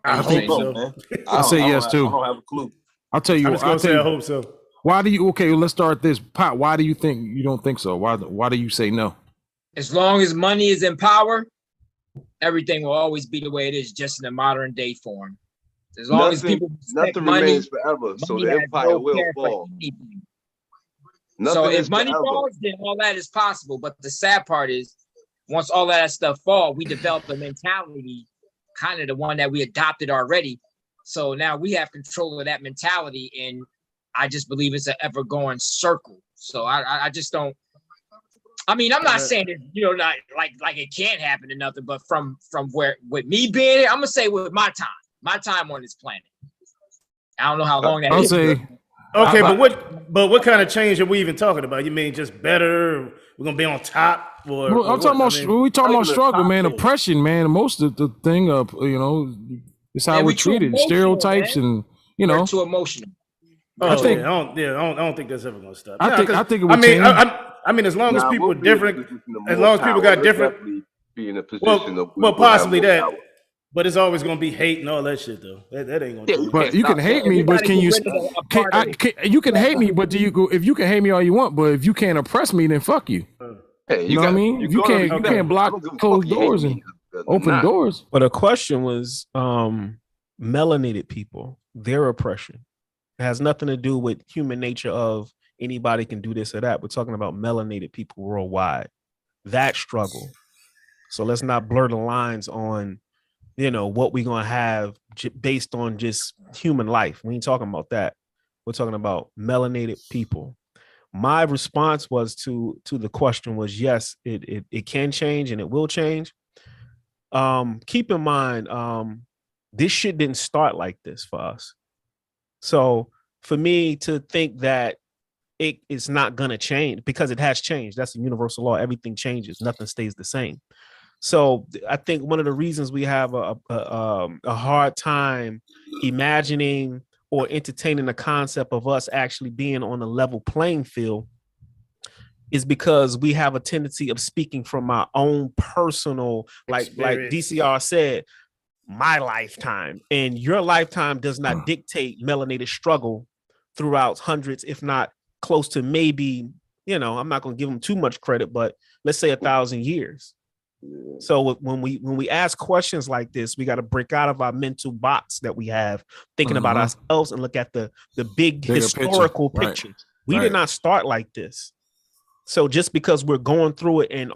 Speaker 5: I think so.
Speaker 3: Man.
Speaker 1: I say yes too.
Speaker 3: I don't have a clue.
Speaker 1: I'll tell you.
Speaker 4: I was gonna say I hope so.
Speaker 1: Why do you? Okay, let's start this. Pot. Why do you think you don't think so? Why do you say no?
Speaker 5: As long as money is in power, everything will always be the way it is, just in a modern day form. As long as people
Speaker 2: nothing
Speaker 5: money,
Speaker 2: remains forever, so the empire will fall.
Speaker 5: So if money falls, then all that is possible. But the sad part is, once all that stuff falls, we develop a mentality, kind of the one that we adopted already. So now we have control of that mentality, and I just believe it's an ever-going circle. So I just don't. I mean, I'm not saying that, not like it can't happen or nothing, but from where with me being it, I'm gonna say with my time on this planet. I don't know how long that
Speaker 1: I'll
Speaker 5: is.
Speaker 1: say.
Speaker 4: Okay, but what kind of change are we even talking about? You mean just better? We're gonna be on top, or
Speaker 1: I'm talking about. When we talking about struggle, man, oppression, man. Most of the thing of it's how we're treated, stereotypes, man. And
Speaker 5: We're too emotional.
Speaker 4: I don't think that's ever gonna stop.
Speaker 1: I think it would change.
Speaker 4: I mean, as long as people are different, as long as people got different,
Speaker 2: be in a position
Speaker 4: well, possibly that. Power. But it's always gonna be hate and all that shit, though. That ain't gonna change.
Speaker 1: But you can hate me, but can you? You can hate me, but do you go? If you can hate me all you want, but if you can't oppress me, then fuck you.
Speaker 2: Hey,
Speaker 1: you know what I mean? You can't block closed doors and open doors.
Speaker 6: But the question was, melanated people, their oppression. It has nothing to do with human nature of anybody can do this or that. We're talking about melanated people worldwide. That struggle. So let's not blur the lines on, what we're going to have based on just human life. We ain't talking about that. We're talking about melanated people. My response was to the question was, yes, it can change and it will change. Keep in mind, this shit didn't start like this for us. So for me to think that it is not going to change, because it has changed. That's a universal law. Everything changes. Nothing stays the same. So I think one of the reasons we have a hard time imagining or entertaining the concept of us actually being on a level playing field is because we have a tendency of speaking from our own personal, like DCR said, my lifetime, and your lifetime does not dictate melanated struggle throughout hundreds, if not close to maybe, I'm not going to give them too much credit, but let's say 1,000 years. So when we ask questions like this, we got to break out of our mental box that we have, thinking about ourselves, and look at the bigger historical picture. Right. We did not start like this. So just because we're going through it and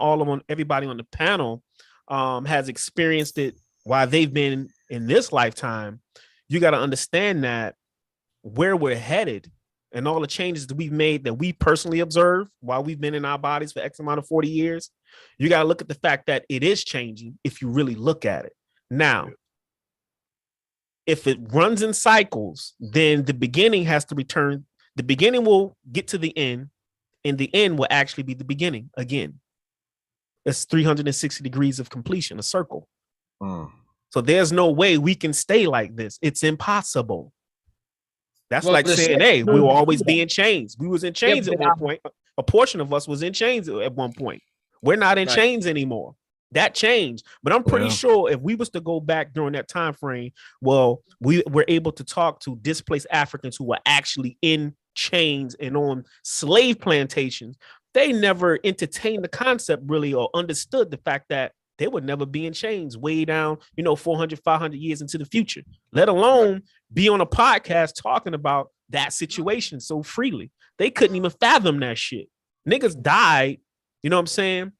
Speaker 6: everybody on the panel has experienced it while they've been in this lifetime, you got to understand that where we're headed and all the changes that we've made that we personally observe while we've been in our bodies for X amount of 40 years, you got to look at the fact that it is changing if you really look at it. Now, if it runs in cycles, then the beginning has to return. The beginning will get to the end, and the end will actually be the beginning again. It's 360 degrees of completion, a circle. So there's no way we can stay like this. It's impossible. That's like saying, hey, we will always be in chains. We was in chains at one point. A portion of us was in chains at one point. We're not in chains anymore. That changed. But I'm pretty sure if we was to go back during that time frame, well, we were able to talk to displaced Africans who were actually in chains and on slave plantations. They never entertained the concept really or understood the fact that they would never be in chains way down, 400, 500 years into the future, let alone be on a podcast talking about that situation so freely. They couldn't even fathom that shit. Niggas died, you know what I'm saying,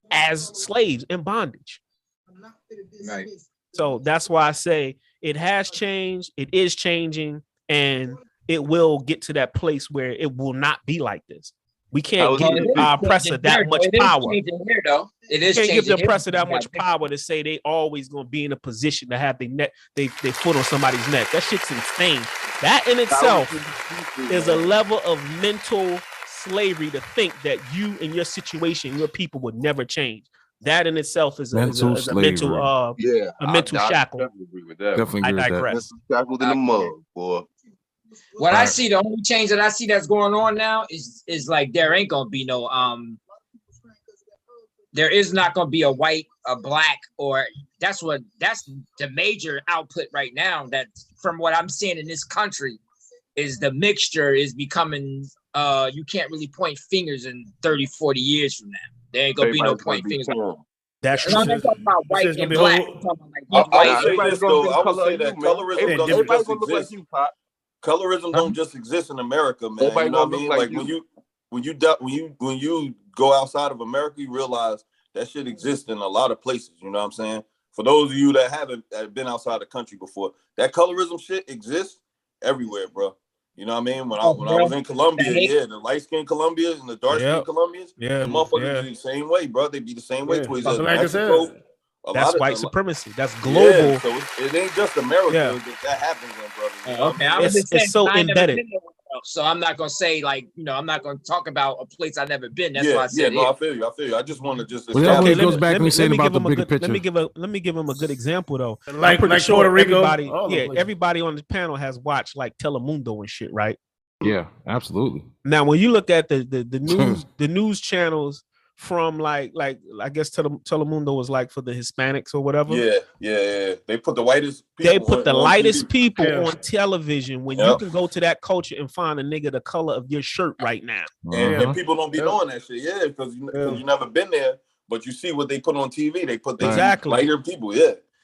Speaker 6: as slaves in bondage.
Speaker 5: Right.
Speaker 6: So that's why I say it has changed, it is changing, and it will get to that place where it will not be like this. We can't give our oppressor that much power.
Speaker 5: It is
Speaker 6: can't give the oppressor that much power to say they always gonna be in a position to have they foot on somebody's neck. That shit's insane. That in itself is a level of mental slavery to think that you and your situation, your people would never change. That in itself is a mental shackle.
Speaker 2: Definitely agree with that.
Speaker 6: I digress.
Speaker 2: Shackled in the mud, boy.
Speaker 5: What I see, the only change that I see that's going on now is like there ain't gonna be no there is not gonna be a white, a black, or that's the major output right now. That from what I'm seeing in this country is the mixture is becoming you can't really point fingers in 30, 40 years from now. There ain't gonna be no point fingers.
Speaker 6: That's true.
Speaker 5: I'm not talking about white and black.
Speaker 3: I would say that colorism doesn't exist. Colorism don't just exist in America, man. You know what I mean? Like when you go outside of America, you realize that shit exists in a lot of places. You know what I'm saying? For those of you that haven't been outside the country before, that colorism shit exists everywhere, bro. You know what I mean? When I was in Colombia, the light-skinned Colombians and the dark-skinned Colombians, the motherfuckers be the same way, bro. They be the same way towards Mexico.
Speaker 6: That's white supremacy. That's global.
Speaker 3: Yeah, so it ain't just America that happens, brother.
Speaker 5: Okay,
Speaker 6: it's so embedded.
Speaker 5: So I'm not gonna say I'm not gonna talk about a place I've never been. That's why I said
Speaker 3: I feel you. I just want to just.
Speaker 1: It goes back to saying about the bigger picture.
Speaker 6: Let me give him a good example though.
Speaker 4: Like Puerto Rico.
Speaker 6: Everybody on the panel has watched like Telemundo and shit, right?
Speaker 1: Yeah, absolutely.
Speaker 6: Now, when you look at the news channels from like I guess Telemundo was like for the Hispanics or whatever.
Speaker 3: Yeah. They put the whitest people.
Speaker 6: They put the lightest people on television when you can go to that culture and find a nigga the color of your shirt right now.
Speaker 3: And people don't be doing that shit, because you never been there, but you see what they put on TV. They put lighter people,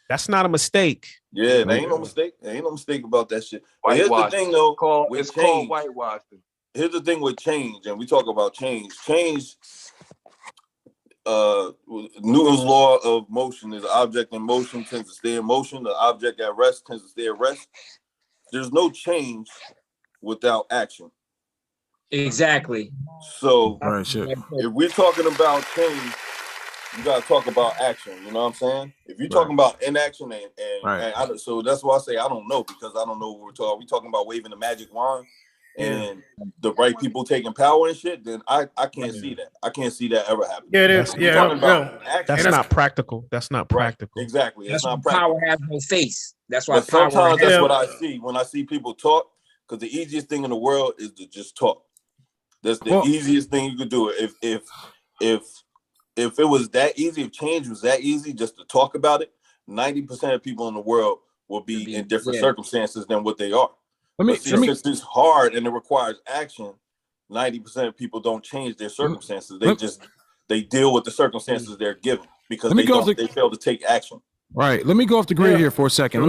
Speaker 6: That's not a mistake.
Speaker 3: Yeah, there ain't no mistake. There ain't no mistake about that shit. But here's the thing, though.
Speaker 2: It's called whitewashing.
Speaker 3: Here's the thing with change, and we talk about change. Change. Newton's law of motion is object in motion tends to stay in motion. The object at rest tends to stay at rest. There's no change without action.
Speaker 5: Exactly.
Speaker 3: So if we're talking about change, you gotta talk about action. You know what I'm saying? If you're talking about inaction and so that's why I say I don't know, because I don't know what we're talking. Are we talking about waving the magic wand and the right people taking power and shit? Then I can't see that. I can't see that ever happening.
Speaker 4: Yeah, it is.
Speaker 6: That's not practical. That's not practical.
Speaker 3: Exactly.
Speaker 5: That's
Speaker 3: not
Speaker 5: practical. Power has no face. That's why.
Speaker 3: But sometimes that's what I see when I see people talk. Because the easiest thing in the world is to just talk. That's the easiest thing you could do. If it was that easy, if change was that easy, just to talk about it, 90% of people in the world will be in different circumstances than what they are. Since it's hard and it requires action, 90% of people don't change their circumstances. They deal with the circumstances they're given because they fail to take action.
Speaker 1: Right. Let me go off the grid here for a second.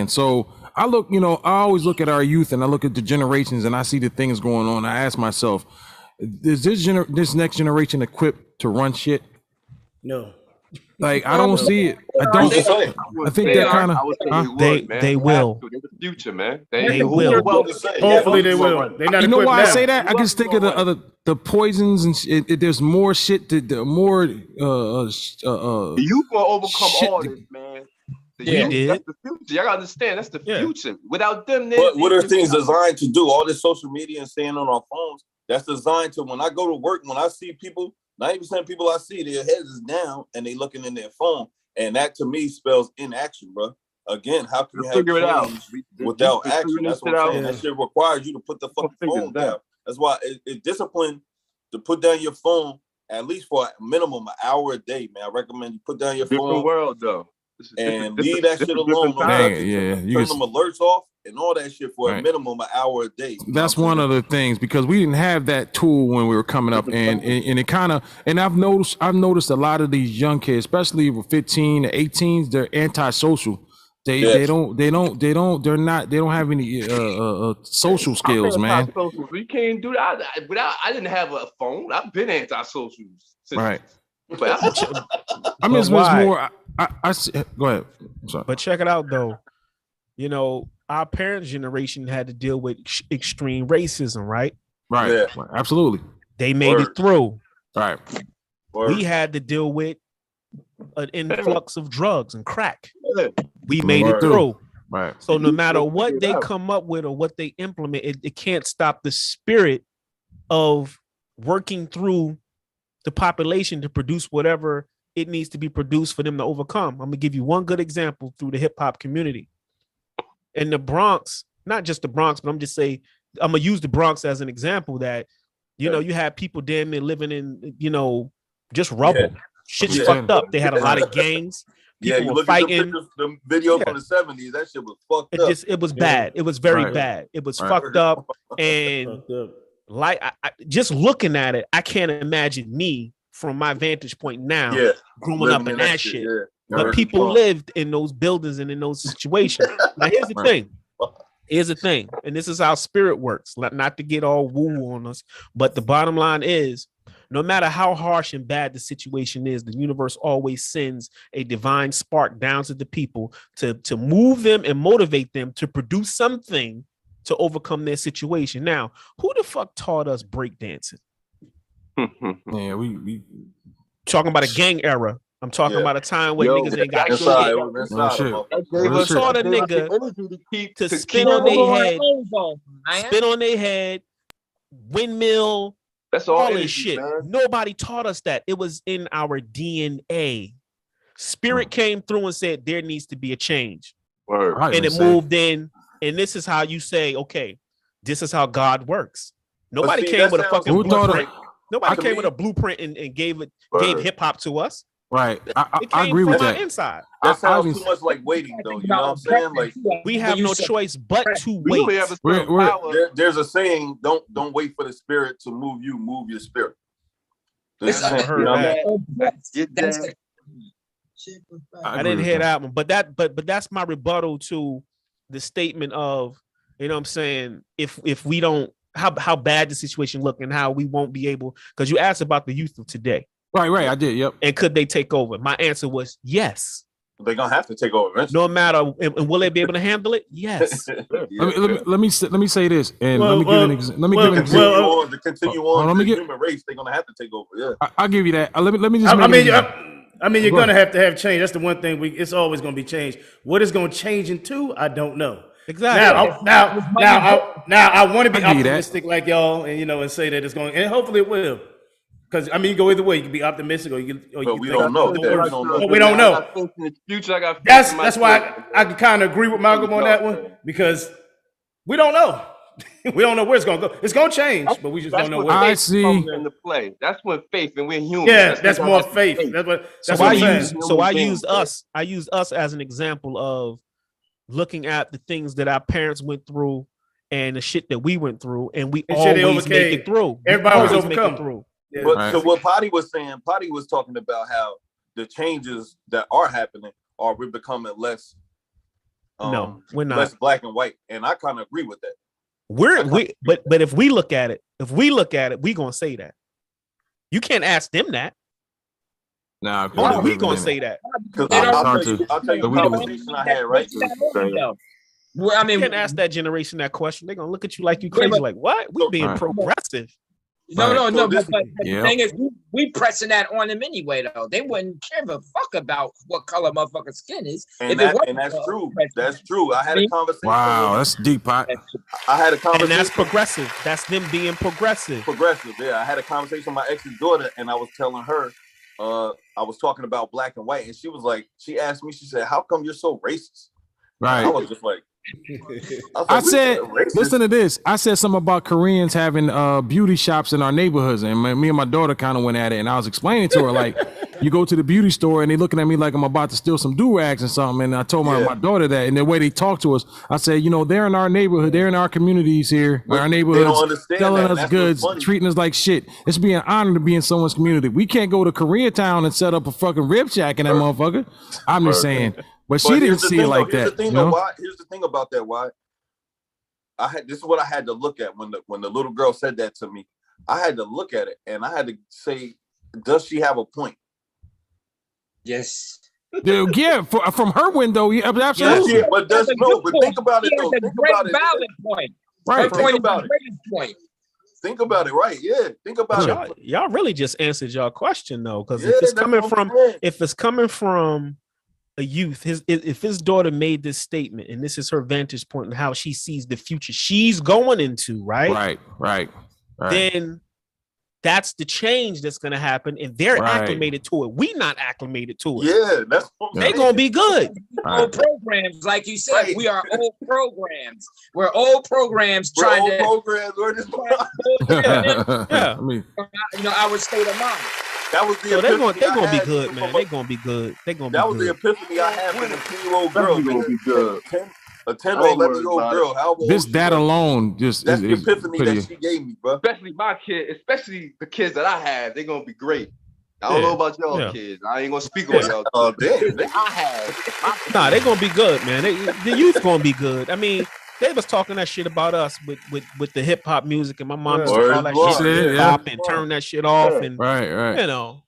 Speaker 1: So I look, I always look at our youth and I look at the generations and I see the things going on. I ask myself, is this next generation equipped to run shit?
Speaker 4: No.
Speaker 1: Like, I don't see it. I don't. I think that kind of.
Speaker 6: They will.
Speaker 2: They're the future, man.
Speaker 6: They will.
Speaker 4: Hopefully they will. They're not.
Speaker 1: You know why
Speaker 4: now.
Speaker 1: I say that? I just think of the poisons and there's more shit. The more
Speaker 2: the youth will overcome all this, man. That's the future. Y'all gotta understand. That's the future. Without them,
Speaker 3: what are things designed to do? All this social media and staying on our phones. That's designed to when I go to work. When I see people. 90% of people I see, their heads is down and they looking in their phone. And that to me spells inaction, bro. Again, how can you
Speaker 2: figure it out
Speaker 3: without action? That's what I'm saying. That shit requires you to put the fucking phone down. That's why it's discipline to put down your phone at least for a minimum an hour a day, man. I recommend you put down your phone.
Speaker 2: Different world, though.
Speaker 3: And leave that shit alone.
Speaker 1: You
Speaker 3: turn them alerts off and all that shit for a minimum an hour a day.
Speaker 1: That's one of the things because we didn't have that tool when we were coming up, and it kind of. And I've noticed a lot of these young kids, especially with 15 to 18s, they're antisocial. They don't have any social skills, man.
Speaker 2: We can't do that without. I didn't have a phone. I've been antisocial.
Speaker 1: Right.
Speaker 2: But
Speaker 1: I mean, it's more. I go ahead. Sorry.
Speaker 6: But check it out, though. Our parents' generation had to deal with extreme racism, right?
Speaker 1: Right. Yeah. Absolutely.
Speaker 6: They made it through.
Speaker 1: Right.
Speaker 6: We had to deal with an influx of drugs and crack. We made it through.
Speaker 1: Right.
Speaker 6: So no matter what they come up with or what they implement, it can't stop the spirit of working through the population to produce whatever it needs to be produced for them to overcome. I'm gonna give you one good example through the hip hop community. In the Bronx, not just the Bronx, but I'm gonna use the Bronx as an example that, you had people damn near living in, just rubble. Yeah. Shit's fucked up. They had a lot of gangs. People were fighting.
Speaker 3: The video from the 70s, that shit was fucked up.
Speaker 6: It was bad. It was very bad. It was fucked up. And like, just looking at it, I can't imagine me from my vantage point now growing up in that shit. Yeah. But people lived in those buildings and in those situations. Now, here's the thing. Here's the thing. And this is how spirit works. Not to get all woo on us. But the bottom line is, no matter how harsh and bad the situation is, the universe always sends a divine spark down to the people to move them and motivate them to produce something to overcome their situation. Now, who the fuck taught us breakdancing?
Speaker 1: Yeah, we
Speaker 6: talking about a gang era. I'm talking about a time where niggas ain't got shit. Taught a nigga to spin on their head, windmill.
Speaker 2: That's all
Speaker 6: this shit. Man. Nobody taught us that. It was in our DNA. Spirit came through and said there needs to be a change. And it moved in. And this is how you say, okay, this is how God works. Nobody came with a fucking blueprint. Nobody came with a blueprint and gave hip hop to us.
Speaker 1: Right. I agree with that.
Speaker 6: Inside.
Speaker 3: That sounds too much like waiting, though. You know what I'm saying? Like,
Speaker 6: we have no choice but to wait.
Speaker 3: There's a saying: don't wait for the spirit to move you. Move your spirit.
Speaker 6: I didn't hear that one, but that's my rebuttal to the statement of, you know what I'm saying, if we don't, how bad the situation look and how we won't be able, because you asked about the youth of today.
Speaker 1: Right, I did, yep.
Speaker 6: And could they take over? My answer was yes.
Speaker 3: They're gonna have to take over eventually.
Speaker 6: No matter, and will they be able to handle it? Yes.
Speaker 1: Let me say this, and let me give an example.
Speaker 3: To continue on the human race, they're gonna have to take over. Yeah,
Speaker 1: I'll give you that. Let me just.
Speaker 4: I mean, you're gonna have to have change. That's the one thing. It's always gonna be change. What it's gonna change into, I don't know.
Speaker 6: Exactly.
Speaker 4: Now, I want to be optimistic like y'all, and and say that it's going, and hopefully it will. Because I mean, you go either way. You can be optimistic, or you can.
Speaker 3: But we don't know.
Speaker 4: We don't know. That's why I can kind of agree with Malcolm on that one, because we don't know. We don't know where it's gonna go. It's gonna change, but we just don't know where.
Speaker 1: I see.
Speaker 2: Into play. That's when faith, and we're human.
Speaker 4: Yeah, that's more faith. That's what.
Speaker 6: I use us. I use us as an example of looking at the things that our parents went through and the shit that we went through, and we
Speaker 4: And shit they
Speaker 6: always make it
Speaker 4: overcame.
Speaker 6: through.
Speaker 4: Everybody was
Speaker 6: Always make it
Speaker 4: overcome.
Speaker 6: through.
Speaker 4: Yeah.
Speaker 3: But so what Potty was saying, Potty was talking about how the changes that are happening are we're becoming less.
Speaker 6: No, we're not.
Speaker 3: Less black and white, and I kind of agree with that.
Speaker 6: But if we look at it, we gonna say that. You can't ask them that.
Speaker 1: Nah,
Speaker 6: Why are we gonna say that?
Speaker 3: I'll tell you the conversation I had, right?
Speaker 5: Well, I mean,
Speaker 6: you can't ask that generation that question. They're gonna look at you like you crazy. Like, what? We being progressive.
Speaker 5: No.
Speaker 3: So
Speaker 5: But the thing is, we pressing that on them anyway, though. They wouldn't give a fuck about what color motherfucking skin is.
Speaker 3: And that's true. That's true. I had a conversation.
Speaker 1: Wow, that's deep, Pot.
Speaker 3: I had a conversation.
Speaker 6: And that's progressive. That's them being progressive.
Speaker 3: Progressive, yeah. I had a conversation with my ex's daughter, and I was telling her, I was talking about black and white, and she was like, she asked me, she said, "How come you're so racist?"
Speaker 1: Right.
Speaker 3: I was just like,
Speaker 1: I said, listen to this. I said something about Koreans having beauty shops in our neighborhoods, and me and my daughter kind of went at it, and I was explaining to her, like, you go to the beauty store and they looking at me like I'm about to steal some do-rags or something, and I told my daughter that, and the way they talk to us, I said, you know, they're in our neighborhood, they're in our communities here, our neighborhoods, selling us goods, treating us like shit. It's being an honor to be in someone's community. We can't go to Koreatown and set up a fucking rib shack in that motherfucker. I'm just saying. But she didn't see it like that.
Speaker 3: Here's the thing about that. Why? This is what I had to look at when the little girl said that to me. I had to look at it and I had to say, does she have a point?
Speaker 5: Yes.
Speaker 1: Dude, yeah, from her window, absolutely.
Speaker 3: Yes, but think about it though. Think about it.
Speaker 5: Valid point.
Speaker 1: Right.
Speaker 3: Think about it. Think about it, right? Yeah. Think about it.
Speaker 6: Y'all really just answered y'all question though, because
Speaker 3: Yeah,
Speaker 6: if it's coming from a youth, if his daughter made this statement and this is her vantage point and how she sees the future she's going into, right, then that's the change that's going to happen, and they're acclimated to it. We not acclimated to it.
Speaker 3: Yeah, that's
Speaker 6: they're going to be good.
Speaker 5: Old programs, like you said, we are old programs. We're old programs trying to
Speaker 3: programs.
Speaker 6: Yeah.
Speaker 1: I mean,
Speaker 5: our state of mind.
Speaker 3: That was the
Speaker 6: they're gonna be good, man. They're gonna be good.
Speaker 3: That was the epiphany I had with a 10-year-old girl. Gonna be good. A 10 or 11-year-old girl.
Speaker 1: That alone just
Speaker 3: that's the epiphany that she gave me, bro.
Speaker 2: Especially my kid, especially the kids that I have, they're gonna be great. I don't know about y'all kids. I ain't gonna speak on y'all.
Speaker 3: Oh, damn.
Speaker 6: Nah, they're gonna be good, man. The youth gonna be good. I mean, they was talking that shit about us with the hip hop music, and my mom used to call that shit hip hop and turn that shit off, and
Speaker 1: right.
Speaker 6: You know,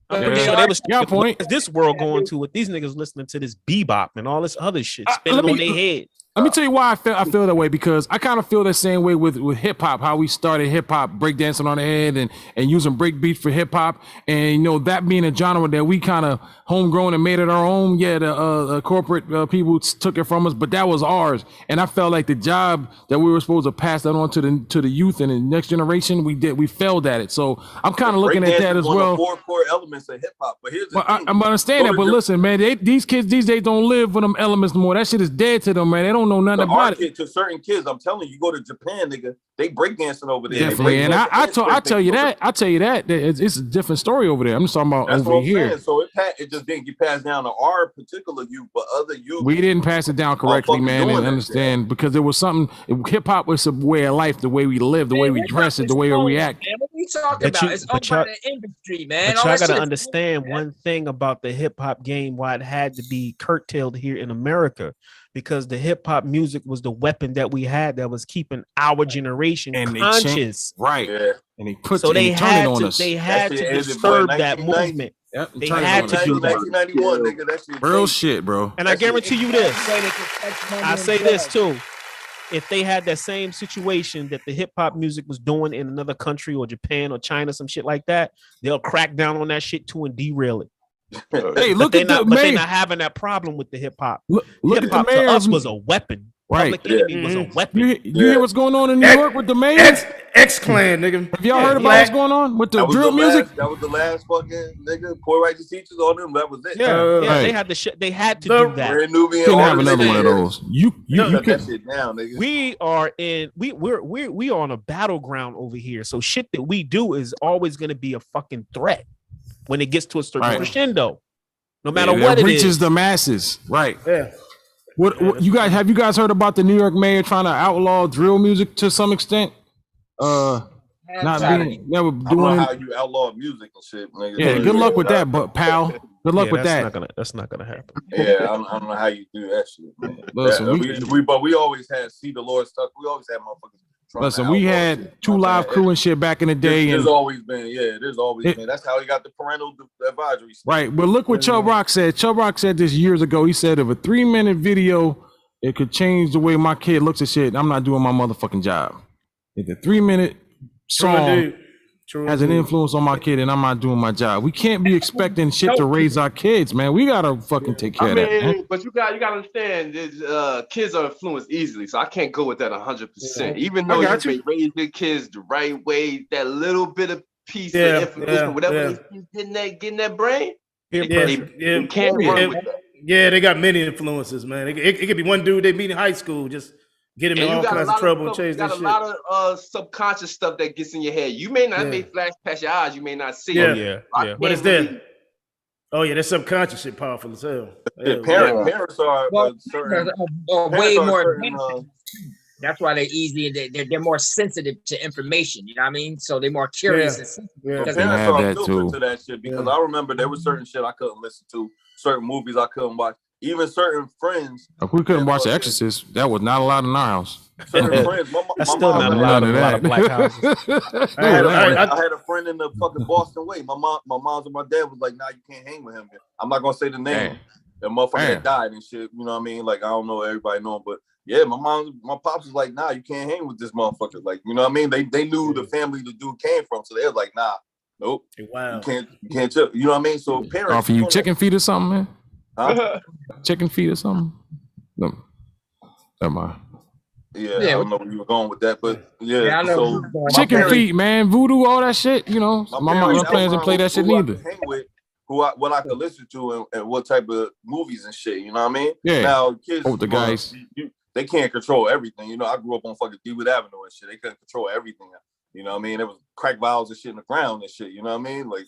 Speaker 1: I'm
Speaker 6: sure they was
Speaker 1: point.
Speaker 6: This world going to with these niggas listening to this bebop and all this other shit spinning on their head.
Speaker 1: Let me tell you why I feel that way, because I kind of feel the same way with hip hop, how we started hip hop breakdancing on the head and using break beats for hip hop, and that being a genre that we kind of homegrown and made it our own. Yeah, the corporate people took it from us, but that was ours, and I felt like the job that we were supposed to pass that on to the youth and the next generation, we failed at it. So I'm kind of looking at that as well.
Speaker 3: Four core elements of hip hop, but here's the thing.
Speaker 1: I'm understanding that, but listen, man, these kids these days don't live with them elements no more. That shit is dead to them, man. They don't know nothing about it.
Speaker 3: To certain kids, I'm telling you, go to Japan, nigga, they breakdancing over there.
Speaker 1: Definitely, and I tell you that it's a different story over there. I'm just talking about
Speaker 3: That's
Speaker 1: over here.
Speaker 3: Saying. So it just didn't get passed down to our particular youth, but other youth.
Speaker 1: We didn't pass it down correctly, man, and understand because there was something. Hip hop was a way of life, the way we live, the way we dress it, the way we react.
Speaker 5: Man, what are you talking about? It's owned by the industry, man.
Speaker 6: But y'all gotta understand one thing about the hip hop game, why it had to be curtailed here in America. Because the hip hop music was the weapon that we had that was keeping our generation conscious,
Speaker 1: right? Yeah. And they put
Speaker 6: they had to disturb that movement.
Speaker 1: Yep,
Speaker 6: they had to do that.
Speaker 3: 1991, nigga, that shit
Speaker 1: real shit, bro.
Speaker 6: And I guarantee you this. I say this too. If they had that same situation that the hip hop music was doing in another country or Japan or China, some shit like that, they'll crack down on that shit too and derail it.
Speaker 1: Hey, look at the mayor.
Speaker 6: But they're not having that problem with the hip hop.
Speaker 1: Look at the mayor.
Speaker 6: To us was a weapon.
Speaker 1: Right.
Speaker 6: Public Enemy was a weapon.
Speaker 1: You hear what's going on in New York with the mayor?
Speaker 4: X-Clan, nigga.
Speaker 1: Have y'all heard about what's going on with the drill music?
Speaker 3: That was the last fucking nigga. Poor righteous teachers on them. That was it.
Speaker 6: They had to. They had to do that.
Speaker 1: Couldn't have another one of those. You
Speaker 3: shut that shit down, nigga.
Speaker 6: We are on a battleground over here. So shit that we do is always going to be a fucking threat when it gets to a certain crescendo. No matter what it
Speaker 1: reaches
Speaker 6: is.
Speaker 1: the masses. Right.
Speaker 4: Yeah.
Speaker 1: What you guys have you guys heard about the New York mayor trying to outlaw drill music to some extent? Not being never doing.
Speaker 3: I don't know how you outlaw music and shit, nigga.
Speaker 1: Yeah, good luck with that, but pal. Good luck with that.
Speaker 6: That's not gonna happen.
Speaker 3: Yeah, I don't know how you do that shit, man.
Speaker 1: Listen,
Speaker 3: we always had see the Lord stuff. We always had motherfuckers.
Speaker 1: Listen, we had Two Live Crew and shit back in the day.
Speaker 3: There's always been. That's how he got the parental advisory.
Speaker 1: Right, but look what Chubb Rock said. Chubb Rock said this years ago. He said if a 3-minute video, it could change the way my kid looks at shit, I'm not doing my motherfucking job. If the 3-minute song has an influence on my kid and I'm not doing my job. We can't be expecting shit to raise our kids, man. We gotta fucking take care of that. Man.
Speaker 2: But you gotta understand, kids are influenced easily, so I can't go with that 100%. Even though you may raise your kids the right way, that little bit of piece of information, whatever they getting that brain, they can't run with that.
Speaker 4: Yeah, they got many influences, man. It could be one dude they meet in high school, just get him in all kinds of trouble and change that shit.
Speaker 2: You got a lot of subconscious stuff that gets in your head. You may not may flash past your eyes. You may not see it.
Speaker 4: Yeah. What is that? Oh yeah, that subconscious shit powerful as hell.
Speaker 3: Parents are
Speaker 5: way more. That's why they're easy and they're more sensitive to information. You know what I mean? So they're more curious. And sensitive.
Speaker 3: Parents are filtered to that shit because I remember there was certain shit I couldn't listen to, certain movies I couldn't watch. Even certain friends.
Speaker 1: If we couldn't watch The Exorcist, that was not allowed in our house.
Speaker 3: Certain friends.
Speaker 6: That's still not allowed in a lot of black houses.
Speaker 3: I had a friend in the fucking Boston way. My mom's and my dad was like, nah, you can't hang with him. I'm not gonna say the name. The motherfucker that died and shit. You know what I mean? Like, I don't know, everybody know him, but yeah, my pops was like, nah, you can't hang with this motherfucker. Like, you know what I mean? They knew the family the dude came from, so they was like, nah, nope. Wow. You can't chill. You know what I mean? So parents
Speaker 1: offer you chicken feet or something, man.
Speaker 3: Huh?
Speaker 1: Chicken feet or something? No. Never mind.
Speaker 3: Yeah, I don't know where you were going with that, but so
Speaker 1: chicken feet, man, voodoo, all that shit. You know, my mom plans and play that shit neither.
Speaker 3: Hang with what I could listen to and what type of movies and shit. You know what I mean?
Speaker 1: Yeah.
Speaker 3: Now kids,
Speaker 1: the guys,
Speaker 3: they can't control everything. You know, I grew up on fucking Dewood Avenue and shit. They couldn't control everything. You know what I mean? There was crack vials and shit in the ground and shit. You know what I mean? Like,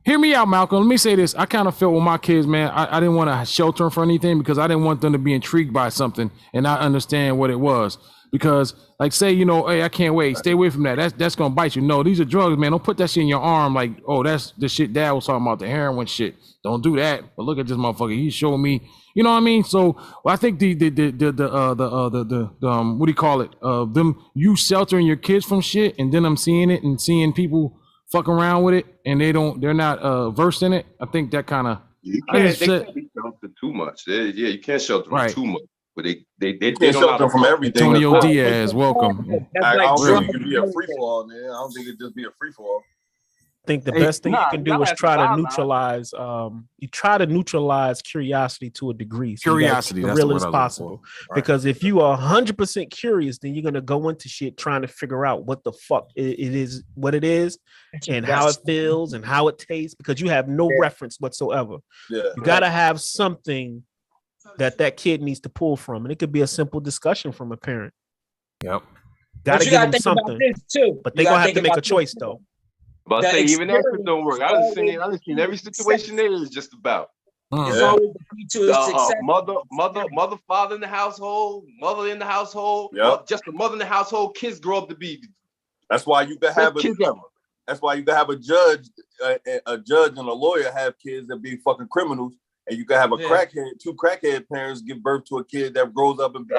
Speaker 1: hear me out, Malcolm. Let me say this. I kind of felt with my kids, man. I didn't want to shelter them for anything because I didn't want them to be intrigued by something and not understand what it was. Because, like, say, you know, hey, I can't wait. Stay away from that. That's gonna bite you. No, these are drugs, man. Don't put that shit in your arm. Like, oh, that's the shit Dad was talking about, the heroin shit. Don't do that. But look at this motherfucker. He showed me. You know what I mean? So I think the what do you call it? Them you sheltering your kids from shit, and then I'm seeing it and seeing people fuck around with it, and they're not versed in it. I think that kind of
Speaker 2: they can't be sheltered too much. You can't shelter them too much. But they
Speaker 3: can't shelter them from everything.
Speaker 1: Antonio Diaz, welcome.
Speaker 3: I don't think it could be a free for all, man. I don't think it'd just be a free for all.
Speaker 6: I think the best thing you can do is try to neutralize. You try to neutralize curiosity to a degree. So
Speaker 1: curiosity,
Speaker 6: as real as possible. Right. Because if you are 100% curious, then you're gonna go into shit trying to figure out what the fuck it is, what it is, and how it feels and how it tastes. Because you have no reference whatsoever. Yeah. You gotta have something that kid needs to pull from, and it could be a simple discussion from a parent.
Speaker 1: Yep.
Speaker 5: Gotta
Speaker 6: give them something. But they gonna have to make a choice though.
Speaker 2: But I say even that shit don't work. I've seen every situation there is just about.
Speaker 5: It's always the key to success.
Speaker 2: Mother, father in the household, mother in the household, just a mother in the household. Kids grow up to be.
Speaker 3: That's why you can have That's why you can have a judge and a lawyer have kids that be fucking criminals, and you can have two crackhead parents give birth to a kid that grows up and be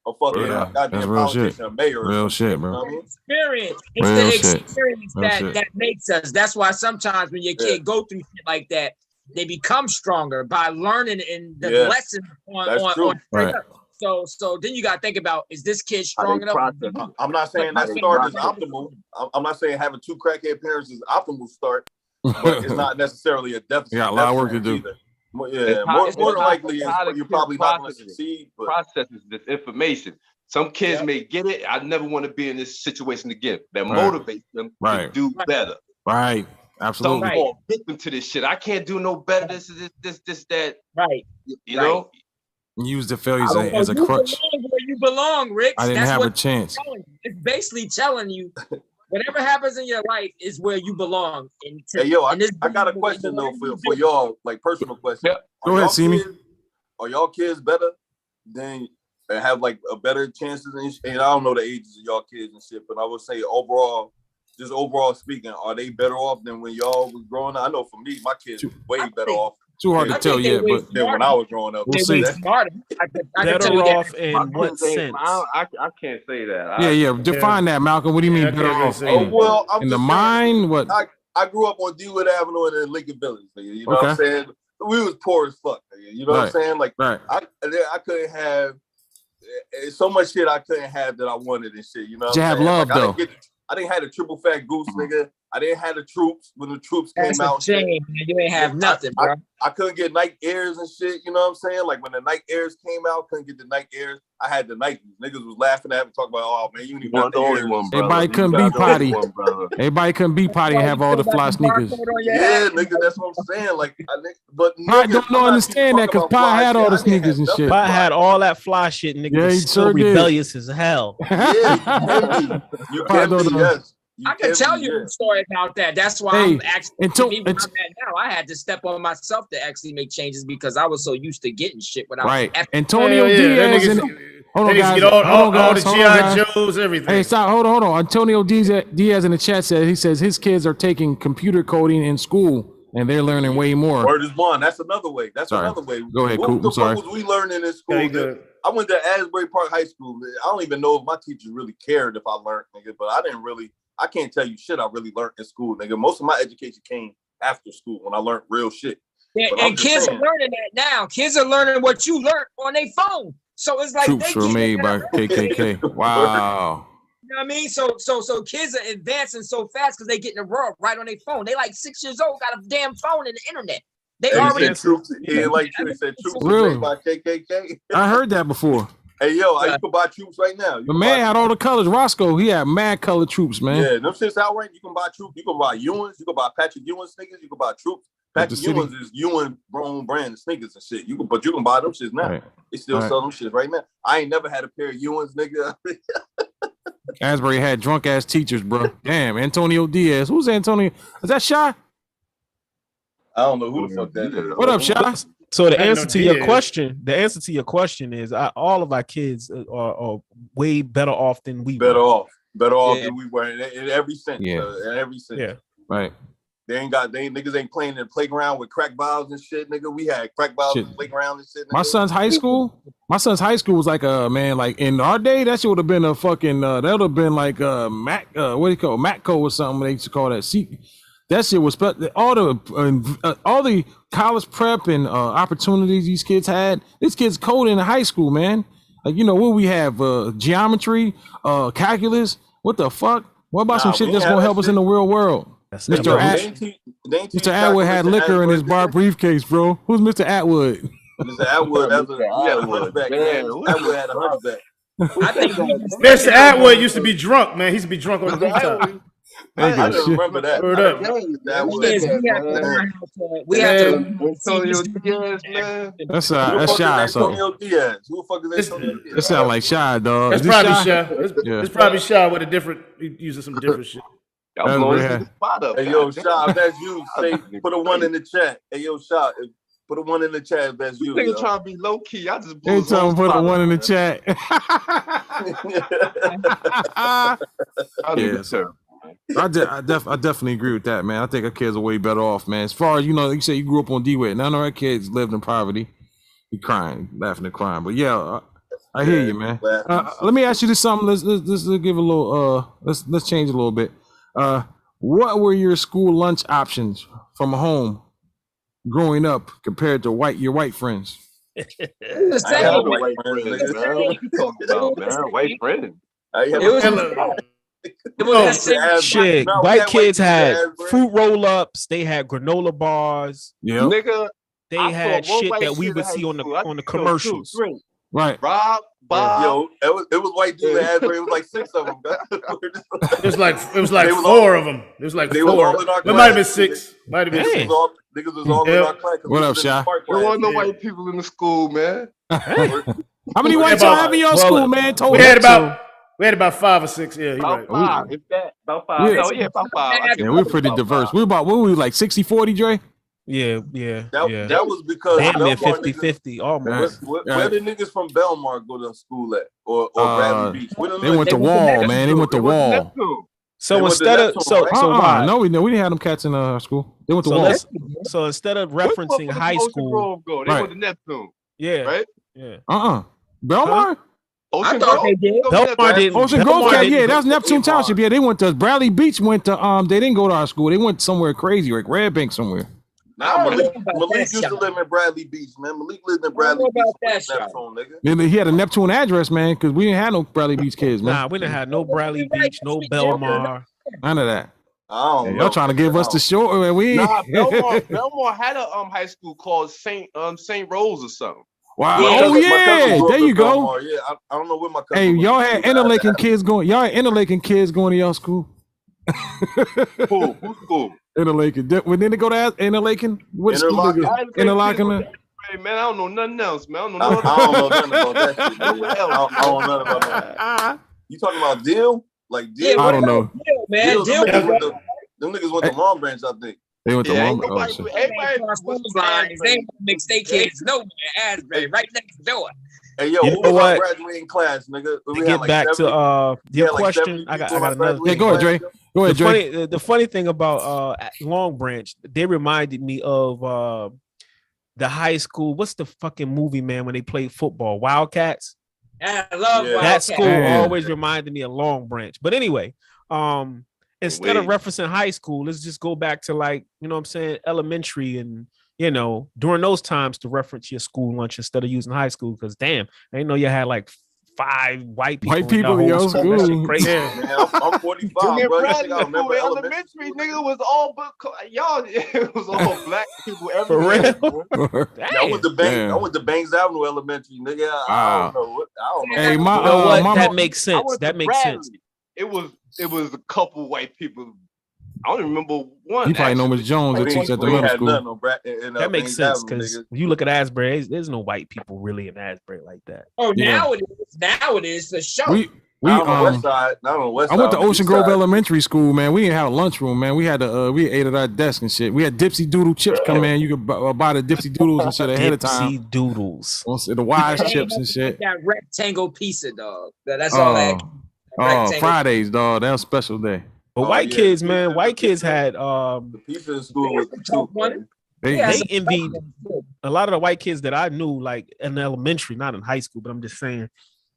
Speaker 3: a fucking goddamn politician, a mayor.
Speaker 1: Real shit, bro.
Speaker 5: Experience. It's the experience that makes us. That's why sometimes when your kid go through shit like that, they become stronger by learning in the lessons on
Speaker 1: right.
Speaker 5: So then you got to think about, is this kid strong enough?
Speaker 3: I'm not saying that start is optimal. I'm not saying having two crackhead parents is optimal start, but it's not necessarily a deficit.
Speaker 1: You got a lot of work to do.
Speaker 3: Either. More than likely, you're probably not going to succeed. But
Speaker 2: processes this information. Some kids may get it. I never want to be in this situation again. That motivates them to do better.
Speaker 1: Right. Absolutely.
Speaker 2: Some fall victim to this shit. I can't do no better. This, that.
Speaker 5: Right.
Speaker 2: You know.
Speaker 1: Use the failures as a crutch.
Speaker 5: Where you belong, Rick.
Speaker 1: I didn't have a chance.
Speaker 5: It's basically telling you. Whatever happens in your life is where you belong.
Speaker 3: Hey, yo, I got a question though for y'all, like personal question.
Speaker 1: Go ahead, see me.
Speaker 3: Are y'all kids better then have like a better chances. And I don't know the ages of y'all kids and shit, but I would say overall, just overall speaking, are they better off than when y'all was growing up? I know for me, my kids were way better off.
Speaker 1: Too hard to tell yet, but
Speaker 3: than when I was growing up.
Speaker 1: We'll see.
Speaker 5: Smarter. I can tell
Speaker 6: Better
Speaker 5: you
Speaker 6: off
Speaker 5: that.
Speaker 6: in what sense?
Speaker 2: I can't say that.
Speaker 1: Yeah. Define that, Malcolm. What do you mean better off?
Speaker 3: I'm
Speaker 1: in the
Speaker 3: just
Speaker 1: mind,
Speaker 3: saying,
Speaker 1: what?
Speaker 3: I grew up on Dewood Avenue and in Lincoln Village. You know what I'm saying? We was poor as fuck. You know what I'm saying? Like, I couldn't have so much shit I couldn't have that I wanted and shit. You know what I'm saying?
Speaker 1: Love,
Speaker 3: like,
Speaker 1: though.
Speaker 3: I didn't have the triple fat goose, nigga. I didn't have the troops when the troops came out.
Speaker 5: That's a shame, man. You ain't have nothing, bro.
Speaker 3: I couldn't get Nike Airs and shit. You know what I'm saying? Like when the Nike Airs came out, couldn't get the Nike Airs. I had the Nikes. Niggas was laughing at me, talking about, oh man, you need one the only one, brother.
Speaker 1: Everybody couldn't be potty. Everybody couldn't be potty and have all the fly sneakers.
Speaker 3: Yeah, nigga, that's what I'm saying. Like, but
Speaker 1: I don't understand that because Pie had all the sneakers and shit.
Speaker 6: Pie had all that fly shit, nigga.
Speaker 1: Yeah, he
Speaker 6: still rebellious as hell.
Speaker 3: Yeah, you can be, yes.
Speaker 5: I can tell you a story about that. That's why I'm actually where I'm at now. I had to step on myself to actually make changes because I was so used to getting shit when I was
Speaker 1: Antonio Diaz. Hold on, guys.
Speaker 4: All the G.I. Joes, everything.
Speaker 1: Hey, stop. Hold on. Antonio Diaz in the chat says his kids are taking computer coding in school and they're learning way more.
Speaker 3: Word is one. That's another way. Another way.
Speaker 1: Go ahead, Coop. I'm sorry.
Speaker 3: What was we learning in school? I went to Asbury Park High School. I don't even know if my teachers really cared if I learned, nigga, but I can't tell you shit I really learned in school, nigga. Most of my education came after school when I learned real shit.
Speaker 5: Yeah, and kids are learning that now. Kids are learning what you learned on their phone. So it's like
Speaker 1: troops were made by KKK. Wow.
Speaker 5: You know what I mean? So kids are advancing so fast because they get in the world right on their phone. They like 6 years old, got a damn phone and the internet. They already
Speaker 3: troops. Yeah, like they said, troops were made by KKK.
Speaker 1: I heard that before.
Speaker 3: Hey, yo, you can buy troops right now.
Speaker 1: The man had all the colors. Roscoe, he had mad colored troops, man.
Speaker 3: Yeah, them shit's out right. You can buy troops. You can buy Ewans. You can buy Patrick Ewing sneakers. You can buy troops. Patrick Ewing's is Ewing own brand sneakers and shit. You can buy them shits now. Right. They still sell them shits right now. I ain't never had a pair of Ewans, nigga.
Speaker 1: Asbury had drunk ass teachers, bro. Damn, Antonio Diaz. Who's Antonio? Is that Shy?
Speaker 3: I don't know who the fuck that is.
Speaker 1: What up, Shy?
Speaker 6: So the answer to your question is all of our kids are way better off than we were.
Speaker 3: Better off than we were in every sense. In every sense.
Speaker 1: Yeah. Right.
Speaker 3: Niggas ain't playing in the playground with crack vials and shit, nigga. We had crack vials in the playground and shit. Nigga.
Speaker 1: My son's high school was like like in our day, that shit would have been a fucking that would have been like Mac what do you call it? Matco or something they used to call that. That shit was all the college prep and opportunities these kids had. These kids coding in high school, man. Like, you know, what we have geometry, calculus. What the fuck? What about some shit that's gonna help us in the real world? Mr. Atwood had liquor in his bar briefcase, bro. Who's Mr. Atwood?
Speaker 3: Mr. Atwood, he had a hunchback. Atwood had a hunchback.
Speaker 5: I think
Speaker 4: Mr. Atwood used to be drunk, man. He used to be drunk on the rooftop.
Speaker 3: I don't remember that.
Speaker 5: We have to.
Speaker 1: That's Shy.
Speaker 3: Antonio Diaz. Who the fuck is Antonio Diaz?
Speaker 1: That sound like Shy, dog.
Speaker 4: That's probably Shy. It's probably Shy with using some different shit.
Speaker 3: Hey, yo, Shy, if that's you, put a 1 in the chat. Hey, yo, Shy, put a 1 in the chat if that's you.
Speaker 2: You nigga trying to be low key. I just
Speaker 1: blew trying to put a 1 in the chat. I definitely agree with that, man. I think our kids are way better off, man. As far as, you know, you say you grew up on D-Wit. None of our kids lived in poverty. You crying, laughing and crying. But yeah, I hear you, man. Let me ask you this something. Let's give a little let's change a little bit. What were your school lunch options from home growing up compared to your white friends?
Speaker 5: The same.
Speaker 2: White friends.
Speaker 6: Shit, white kids had fruit roll-ups. They had granola bars.
Speaker 1: Yeah,
Speaker 2: nigga.
Speaker 6: They had shit that we would see on the commercials.
Speaker 1: Right.
Speaker 2: Rob, Bob.
Speaker 3: Yo, it was white dudes at Asbury. It was like 6 of them.
Speaker 4: It was like 4 of them. It was like 4. It might have been 6. Might have been 6.
Speaker 3: Niggas was all in our class.
Speaker 1: What up, Shy?
Speaker 2: There wasn't no white people in the school, man.
Speaker 1: How many whites y'all have in your school, man?
Speaker 4: We had about 5 or 6. Yeah,
Speaker 2: about 5. If that, about 5.
Speaker 1: Yeah.
Speaker 2: No, yeah, about 5.
Speaker 1: Yeah, we're pretty diverse. What were we like 60-40, Dre?
Speaker 6: Yeah.
Speaker 3: That was because
Speaker 6: damn near
Speaker 3: Belmar
Speaker 6: 50-50 almost.
Speaker 3: Where the niggas from Belmar go to school at, or Bradley Beach?
Speaker 1: They went to Wall, man. They went to Wall.
Speaker 6: So instead of why?
Speaker 1: No, we didn't have them cats in our school. They went to Wall.
Speaker 6: So instead of referencing high school,
Speaker 7: they went to Neptune.
Speaker 6: Yeah,
Speaker 7: right.
Speaker 6: Yeah.
Speaker 1: Belmar.
Speaker 7: Ocean
Speaker 5: I thought they did.
Speaker 6: Belmar didn't.
Speaker 1: Ocean Grove cat. Yeah, that was Neptune Township. Yeah, they went to Bradley Beach. Went to They didn't go to our school. They went somewhere crazy, like Red Bank somewhere.
Speaker 3: Nah, Malik used to live in Bradley Beach, man. Malik lived in Bradley Beach. Neptune, nigga.
Speaker 1: He had a Neptune address, man, because we didn't have no Bradley Beach kids, man.
Speaker 6: Nah, we didn't have no Bradley Beach, no Belmar.
Speaker 1: None of that.
Speaker 3: Y'all
Speaker 1: trying to give us the short, man.
Speaker 7: Belmar had a high school called Saint Rose or something.
Speaker 1: Wow.
Speaker 3: Yeah,
Speaker 1: there you go.
Speaker 3: Belmar. Yeah, I don't know where my cousin.
Speaker 1: Hey, y'all had Interlaken kids going. Y'all had Interlaken kids going to y'all school.
Speaker 7: Who's school?
Speaker 1: Interlaken. When did they go to Interlaken? What school? Interlaken.
Speaker 7: Hey, man, I don't know nothing else, man.
Speaker 3: I don't know nothing about that shit. I don't know nothing about that. You talking about Deal? Like Deal?
Speaker 1: I don't know.
Speaker 5: Man,
Speaker 3: Deal. Them niggas went to Long Branch, I think.
Speaker 1: They went to Long
Speaker 7: Branch.
Speaker 5: They mix their kids. No, man, Asbury, right next door.
Speaker 3: Hey, yo, who was our graduating class, nigga?
Speaker 6: To get back to your question, I got another.
Speaker 1: Yeah, go ahead, Dre. Go ahead, Dre.
Speaker 6: The funny thing about Long Branch, they reminded me of the high school. What's the fucking movie, man, when they played football? Wildcats.
Speaker 5: I love
Speaker 6: that
Speaker 5: Wildcats.
Speaker 6: school. Always reminded me of Long Branch. But anyway, instead of referencing high school, let's just go back to, like, you know what I'm saying, elementary, and during those times to reference your school lunch instead of using high school, because damn, I didn't know you had like 5 white people in your school. That shit crazy.
Speaker 3: Man, I'm 45, bro.
Speaker 7: Elementary, nigga, was all but y'all. It was all black people everywhere.
Speaker 3: I went to Bangs Avenue Elementary, nigga. I don't know.
Speaker 1: Hey,
Speaker 6: that makes sense. That makes sense.
Speaker 7: It was a couple white people. I don't remember one.
Speaker 1: You probably know Miss Jones that teach at the middle school.
Speaker 6: That makes sense, because when you look at Asbury, there's no white people really in Asbury like that.
Speaker 5: Oh, now it is. Now it is the show.
Speaker 3: on the west side. Not on the west side.
Speaker 1: I went to Ocean Grove Elementary School, man. We didn't have a lunchroom, man. We had we ate at our desk and shit. We had Dipsy Doodle chips come in. You could buy the Dipsy Doodles and shit ahead of time.
Speaker 6: Dipsy Doodles.
Speaker 1: The Wise chips and shit.
Speaker 5: That rectangle pizza, dog. That's all that.
Speaker 1: Fridays, dog. That was a special day.
Speaker 6: But white kids, man, white kids had
Speaker 3: the pizza in school was too.
Speaker 6: They envied a lot of the white kids that I knew, like in elementary, not in high school, but I'm just saying,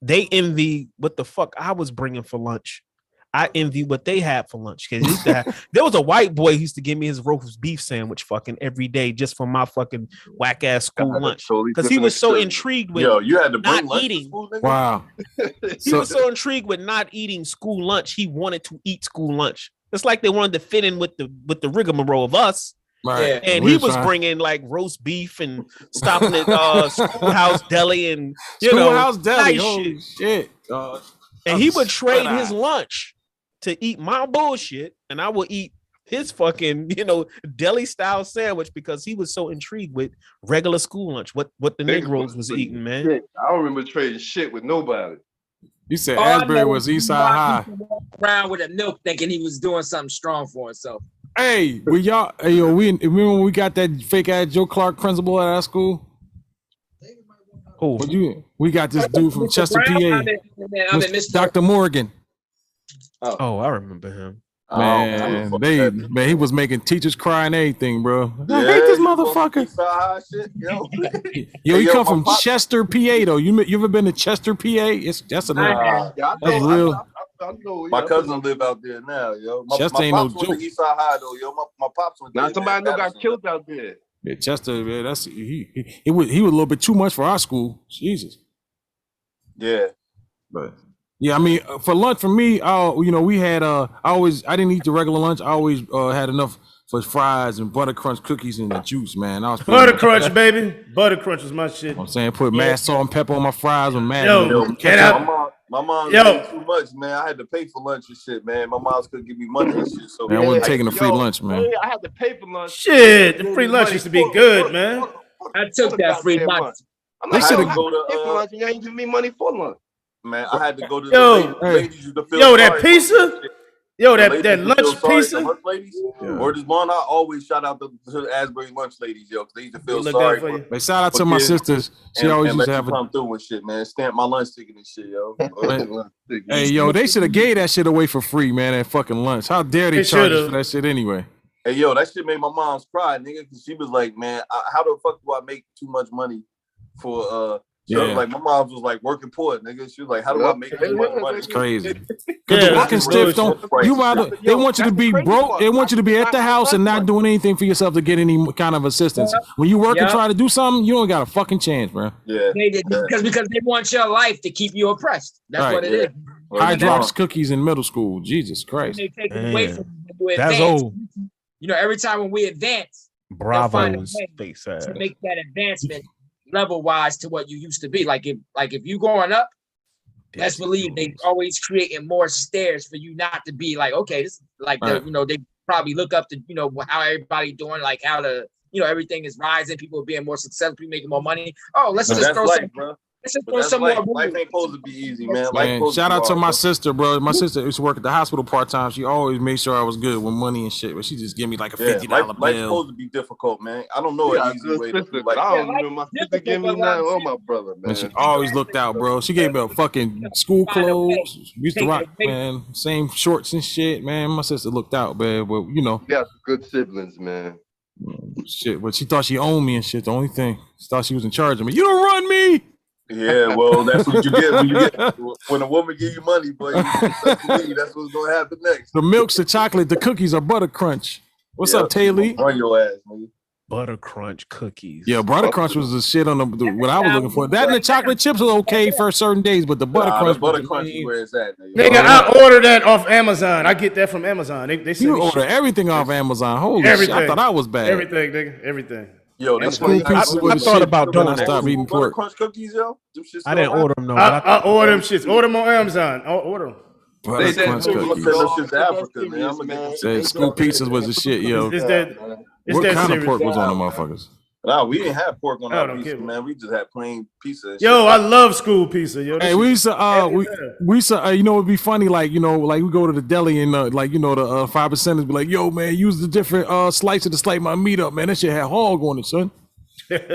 Speaker 6: they envy what the fuck I was bringing for lunch. I envy what they had for lunch, because there was a white boy who used to give me his roast beef sandwich fucking every day just for my fucking whack ass school lunch, because he was so intrigued with
Speaker 3: you had to bring
Speaker 6: not eating.
Speaker 1: Wow,
Speaker 6: he was so intrigued with not eating school lunch. He wanted to eat school lunch. It's like they wanted to fit in with the rigmarole of us.
Speaker 1: Right.
Speaker 6: And he was bringing like roast beef and stopping at Schoolhouse Deli and
Speaker 1: Schoolhouse Deli.
Speaker 6: Nice
Speaker 1: Holy shit.
Speaker 6: And he would trade his lunch to eat my bullshit, and I would eat his fucking, deli style sandwich, because he was so intrigued with regular school lunch, what the Negroes was eating, man.
Speaker 7: I don't remember trading shit with nobody.
Speaker 1: You said Asbury was Eastside High.
Speaker 5: Around with a milk, thinking he was doing something strong for himself.
Speaker 1: Hey, we remember when we got that fake ass Joe Clark principal at our school? We got this dude from Chester, PA, Dr. Morgan.
Speaker 6: Oh, I remember him.
Speaker 1: Man, he was making teachers cry and everything, bro. I hate this motherfucker. He come from Chester, PA, though. You ever been to Chester, PA? That's real.
Speaker 3: My cousin live out there now, yo. My
Speaker 1: Chester ain't
Speaker 3: pops
Speaker 1: no
Speaker 3: went
Speaker 1: joke.
Speaker 3: to Eastside High, though, yo. My pops went there.
Speaker 7: Now somebody got killed out there.
Speaker 1: Yeah, Chester, man, he was a little bit too much for our school. Jesus.
Speaker 3: Yeah.
Speaker 1: But yeah, I mean, for lunch for me, we had I didn't eat the regular lunch. I always had enough for fries and butter crunch cookies and the juice, man.
Speaker 4: Butter crunch, baby. Butter crunch is my shit.
Speaker 1: I'm saying, put mad salt and pepper on my fries with mad.
Speaker 3: My mom ate too much, man. I had to pay for lunch and shit, man. My mom's couldn't give me money and shit. So
Speaker 1: man, I wasn't taking a free lunch, man.
Speaker 7: I had to pay for lunch.
Speaker 4: Shit, the free lunch used to be good, man.
Speaker 5: I took that free lunch.
Speaker 7: I'm not going to go to lunch and you ain't giving me money for lunch.
Speaker 3: Man, I had to go to the ladies to fill
Speaker 4: that pizza. Yo, that lunch pizza.
Speaker 3: Lunch ladies. Or this one, I always shout out to the Asbury lunch ladies, yo, because they used to feel
Speaker 4: They
Speaker 3: sorry
Speaker 4: for you.
Speaker 1: But shout out to my sisters. She always used to have
Speaker 3: come through and shit, man. Stamp my lunch ticket and shit, yo.
Speaker 1: Hey, yo, they should have gave that shit away for free, man. That fucking lunch. How dare they charge us for that shit anyway?
Speaker 3: Hey, yo, that shit made my mom's cry, nigga, because she was like, man, how the fuck do I make too much money for was like, my mom was like working poor, nigga. She was like, how do I make too much money?
Speaker 1: It's crazy. Because the fucking stiff don't. They want you to be broke. They want you to be at the house and not doing anything for yourself to get any kind of assistance. When you work and try to do something, you don't got a fucking chance, bro.
Speaker 3: Yeah.
Speaker 5: Because they want your life to keep you oppressed. That's what it is.
Speaker 1: Hydrox cookies in middle school. Jesus Christ.
Speaker 5: They take it away from you.
Speaker 6: That's old.
Speaker 5: You know, every time when we advance,
Speaker 6: Bravo's face
Speaker 5: to make that advancement level wise to what you used to be. Like if you going up, let's believe they always creating more stairs for you not to be like, okay, this like they probably look up to how everybody doing, like how everything is rising, people are being more successful, people making more money. Oh, let's just throw some. Let's just throw some more.
Speaker 3: Life ain't supposed to be easy, man.
Speaker 1: Shout out to my sister, bro. My sister used to work at the hospital part time. She always made sure I was good with money and shit. But she just give me like a $50 bill.
Speaker 3: Life's supposed to be difficult, man. I don't know an easy way to do like.
Speaker 7: I don't know my sister give me nothing or my brother, man.
Speaker 1: And she always looked out, bro. She gave me a fucking school clothes. Used to rock, man. Same shorts and shit, man. My sister looked out, man. But
Speaker 7: yeah, good siblings, man.
Speaker 1: Shit, but she thought she owned me and shit. The only thing, she thought she was in charge of me. You don't run me.
Speaker 3: Yeah, well, that's what you get when a woman give you money, but that's what's gonna happen next.
Speaker 1: The milk's the chocolate, the cookies are butter crunch. What's up, Taylor?
Speaker 3: Run your ass, man.
Speaker 6: Butter crunch cookies.
Speaker 1: Yeah, butter crunch was the shit on what I was looking for. That and the chocolate chips was okay for certain days, but the butter crunch.
Speaker 3: The butter crunch is where it's at.
Speaker 4: Nigga, I order that off Amazon. I get that from Amazon. They
Speaker 1: you order everything off Amazon. Holy shit! I thought I was bad.
Speaker 4: Everything, nigga, everything.
Speaker 3: Yo, that's
Speaker 1: I thought about doing that. Stop eating pork.
Speaker 3: Crunch cookies, yo.
Speaker 6: I didn't order them. No,
Speaker 4: I order them shits. Order them on Amazon. Order them.
Speaker 1: Butter crunch cookies. Said school pizzas was the shit, yo. What kind of pork was on the motherfuckers?
Speaker 3: No, we didn't have pork on our pizza, man. We just had plain pizza.
Speaker 4: Yo, I love school pizza. Yo,
Speaker 1: hey, we used to, it'd be funny, like, like we go to the deli and the 5%ers be like, yo, man, use the different slicer to slice my meat up, man. That shit had hog on it, son. Nigga,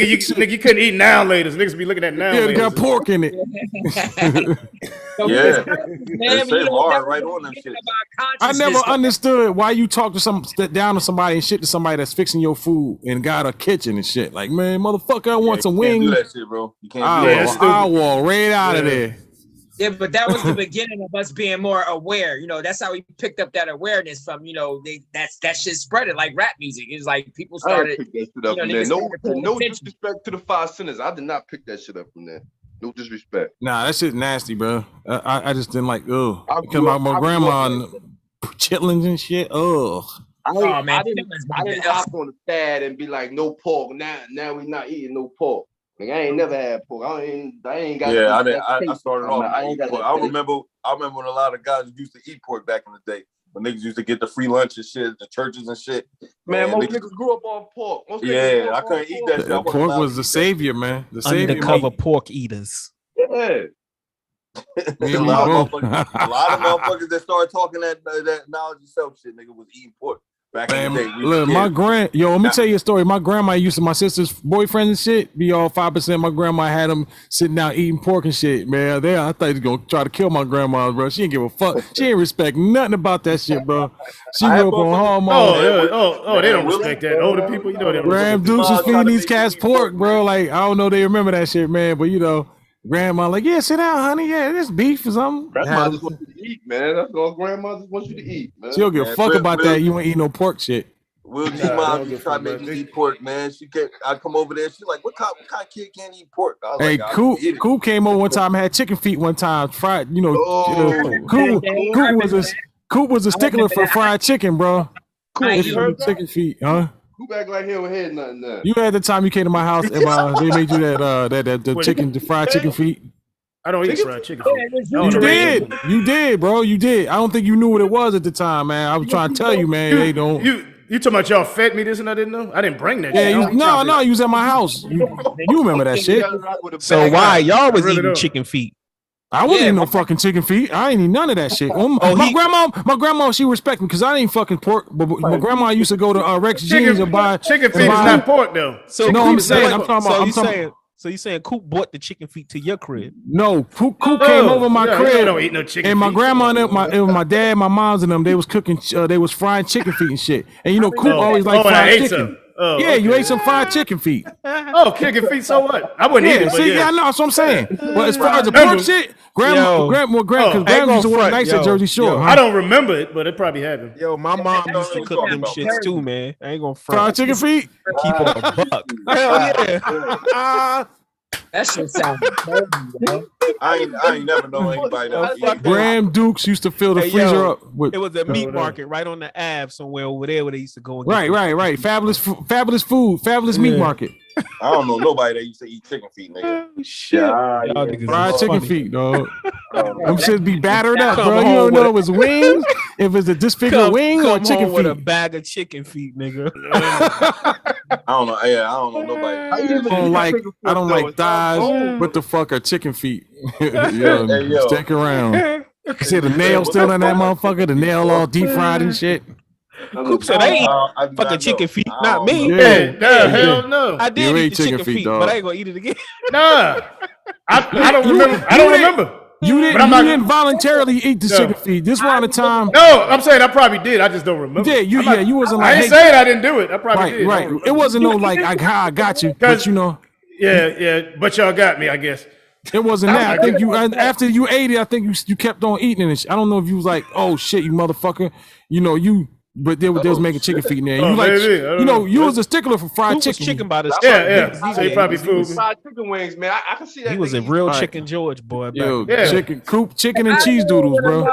Speaker 4: you couldn't eat now laters. Niggas be looking at now.
Speaker 1: Yeah, it got pork in it.
Speaker 3: Yeah, man, say hard right on that shit.
Speaker 1: I never understood why you talk to down to somebody and shit to somebody that's fixing your food and got a kitchen and shit. Like, man, motherfucker, I want some wings.
Speaker 3: You can't do that shit, bro. You can't do that.
Speaker 1: I'll walk right out of there.
Speaker 5: Yeah, but that was the beginning of us being more aware. That's how we picked up that awareness from, that shit spread it like rap music. It's like people started.
Speaker 7: I pick that shit up from there. No disrespect to the 5 Sinners. I did not pick that shit up from there. No disrespect.
Speaker 1: Nah, that shit nasty, bro. I just didn't like. Ugh. Because my grandma and chitlins and shit. Ugh.
Speaker 7: I didn't hop on the fad and be like, no pork. Now we not eating no pork. Like, I ain't never had pork. I ain't got.
Speaker 3: Yeah, I started off. I remember when a lot of guys used to eat pork back in the day. When niggas used to get the free lunch and shit, the churches and shit.
Speaker 7: Man, most niggas grew up on pork.
Speaker 3: I couldn't eat that shit.
Speaker 1: Pork was the savior, man. The savior.
Speaker 6: Undercover pork eaters.
Speaker 7: Yeah.
Speaker 3: A lot of motherfuckers that started talking that knowledge yourself shit, nigga, was eating pork. Back in the day,
Speaker 1: look, let me tell you a story. My grandma used to, my sister's boyfriends and shit, be all 5%. My grandma had them sitting down eating pork and shit, man. I thought he was gonna try to kill my grandma, bro. She didn't give a fuck. She didn't respect nothing about that shit, bro. She grew up on Hallmark.
Speaker 4: They don't respect that. Older people, they
Speaker 1: Graham Dukes was feeding these cats pork, bro. Like, I don't know, they remember that shit, man. But grandma, like, yeah, sit down, honey. Yeah, this beef or something.
Speaker 7: Grandma just wants you to eat, man. That's all grandma just wants you to eat, man.
Speaker 1: She don't give a fuck about that. You ain't eat no pork shit.
Speaker 3: Will G mom used to try to make me eat pork, man. I come over there. She's like, what kind of kid can't eat pork? I was like,
Speaker 1: Coop came over one time and had chicken feet one time. Fried, Coop was a stickler for fried chicken, bro.
Speaker 7: Coop,
Speaker 1: chicken feet, huh?
Speaker 7: Who back like here with head nothing there?
Speaker 1: You had the time you came to my house and they made you the fried chicken feet.
Speaker 4: I don't eat fried chicken feet.
Speaker 1: You did, bro. You did. I don't think you knew what it was at the time, man. I was trying to tell you, man. They don't.
Speaker 4: You talking about y'all fed me this and I didn't know? I didn't bring that.
Speaker 1: Yeah, no, you was at my house. You remember that shit?
Speaker 6: So why y'all was eating chicken feet?
Speaker 1: I wasn't
Speaker 5: Yeah,
Speaker 1: eating no fucking chicken feet. I ain't eat none of that shit. My grandma, she respect me because I ain't fucking pork. But my grandma used to go to Rex Jeans and buy
Speaker 4: chicken feet. Is not pork though.
Speaker 6: So
Speaker 1: no, I'm saying, I'm talking about.
Speaker 6: So you saying Coop bought the chicken feet to your crib?
Speaker 1: No, Coop came over my crib.
Speaker 4: Don't eat no chicken
Speaker 1: and my
Speaker 4: feet.
Speaker 1: grandma and it was my dad, my mom's and them. They was cooking. They was frying chicken feet and shit. And you know, Coop always like fried chicken. You ate some fried chicken feet.
Speaker 4: Chicken feet. So what? I wouldn't eat it.
Speaker 1: See, I know. That's what I'm saying. But as far as the pork shit, grandma used to work nights at Jersey Shore.
Speaker 4: I don't remember it, but it probably happened.
Speaker 6: Yo, my mom used to cook them shits too, man. I ain't gonna
Speaker 1: fried chicken feet.
Speaker 6: Keep it a buck. Hell yeah.
Speaker 5: That shit sounds crazy, man.
Speaker 3: I ain't never know anybody that
Speaker 1: Graham Dukes used to fill the freezer up with.
Speaker 6: It was a meat market right on the Ave somewhere over there where they used to go. And
Speaker 1: Right. Fabulous food, fabulous meat market.
Speaker 3: I don't know nobody that used to eat chicken feet, nigga.
Speaker 6: Shit.
Speaker 1: Fried chicken feet, dog. Them shit be battered up, bro. You don't know if it's wings, if it's a disfigured wing or chicken feet.
Speaker 6: With a bag of chicken feet, nigga.
Speaker 3: I don't know. Yeah, I don't know nobody.
Speaker 1: I don't like thighs. What the fuck are chicken feet? Yo, stick around. See the nail still in that motherfucker. The nail all deep fried and shit.
Speaker 6: Coop said they ain't fucking chicken feet, not me.
Speaker 4: Hell no.
Speaker 6: I did eat the chicken feet, but I ain't gonna eat it again.
Speaker 4: Nah, I don't remember. I don't remember.
Speaker 1: You didn't voluntarily eat the chicken feet. This round of time.
Speaker 4: No, I'm saying I probably did. I just don't remember.
Speaker 1: Yeah, you wasn't like.
Speaker 4: I ain't saying I didn't do it. I probably did.
Speaker 1: Right. It wasn't no like I got you, but you know.
Speaker 4: Yeah. But y'all got me, I guess.
Speaker 1: It wasn't that. I think you after you ate it, I think you kept on eating it. I don't know if you was like, oh shit, you motherfucker. You know you. But they was making chicken feet in there. You was a stickler for fried chicken
Speaker 6: by the
Speaker 4: So he probably food.
Speaker 7: Fried chicken wings, man. I can see that.
Speaker 6: He was a real chicken George boy.
Speaker 1: Chicken and cheese doodles, bro.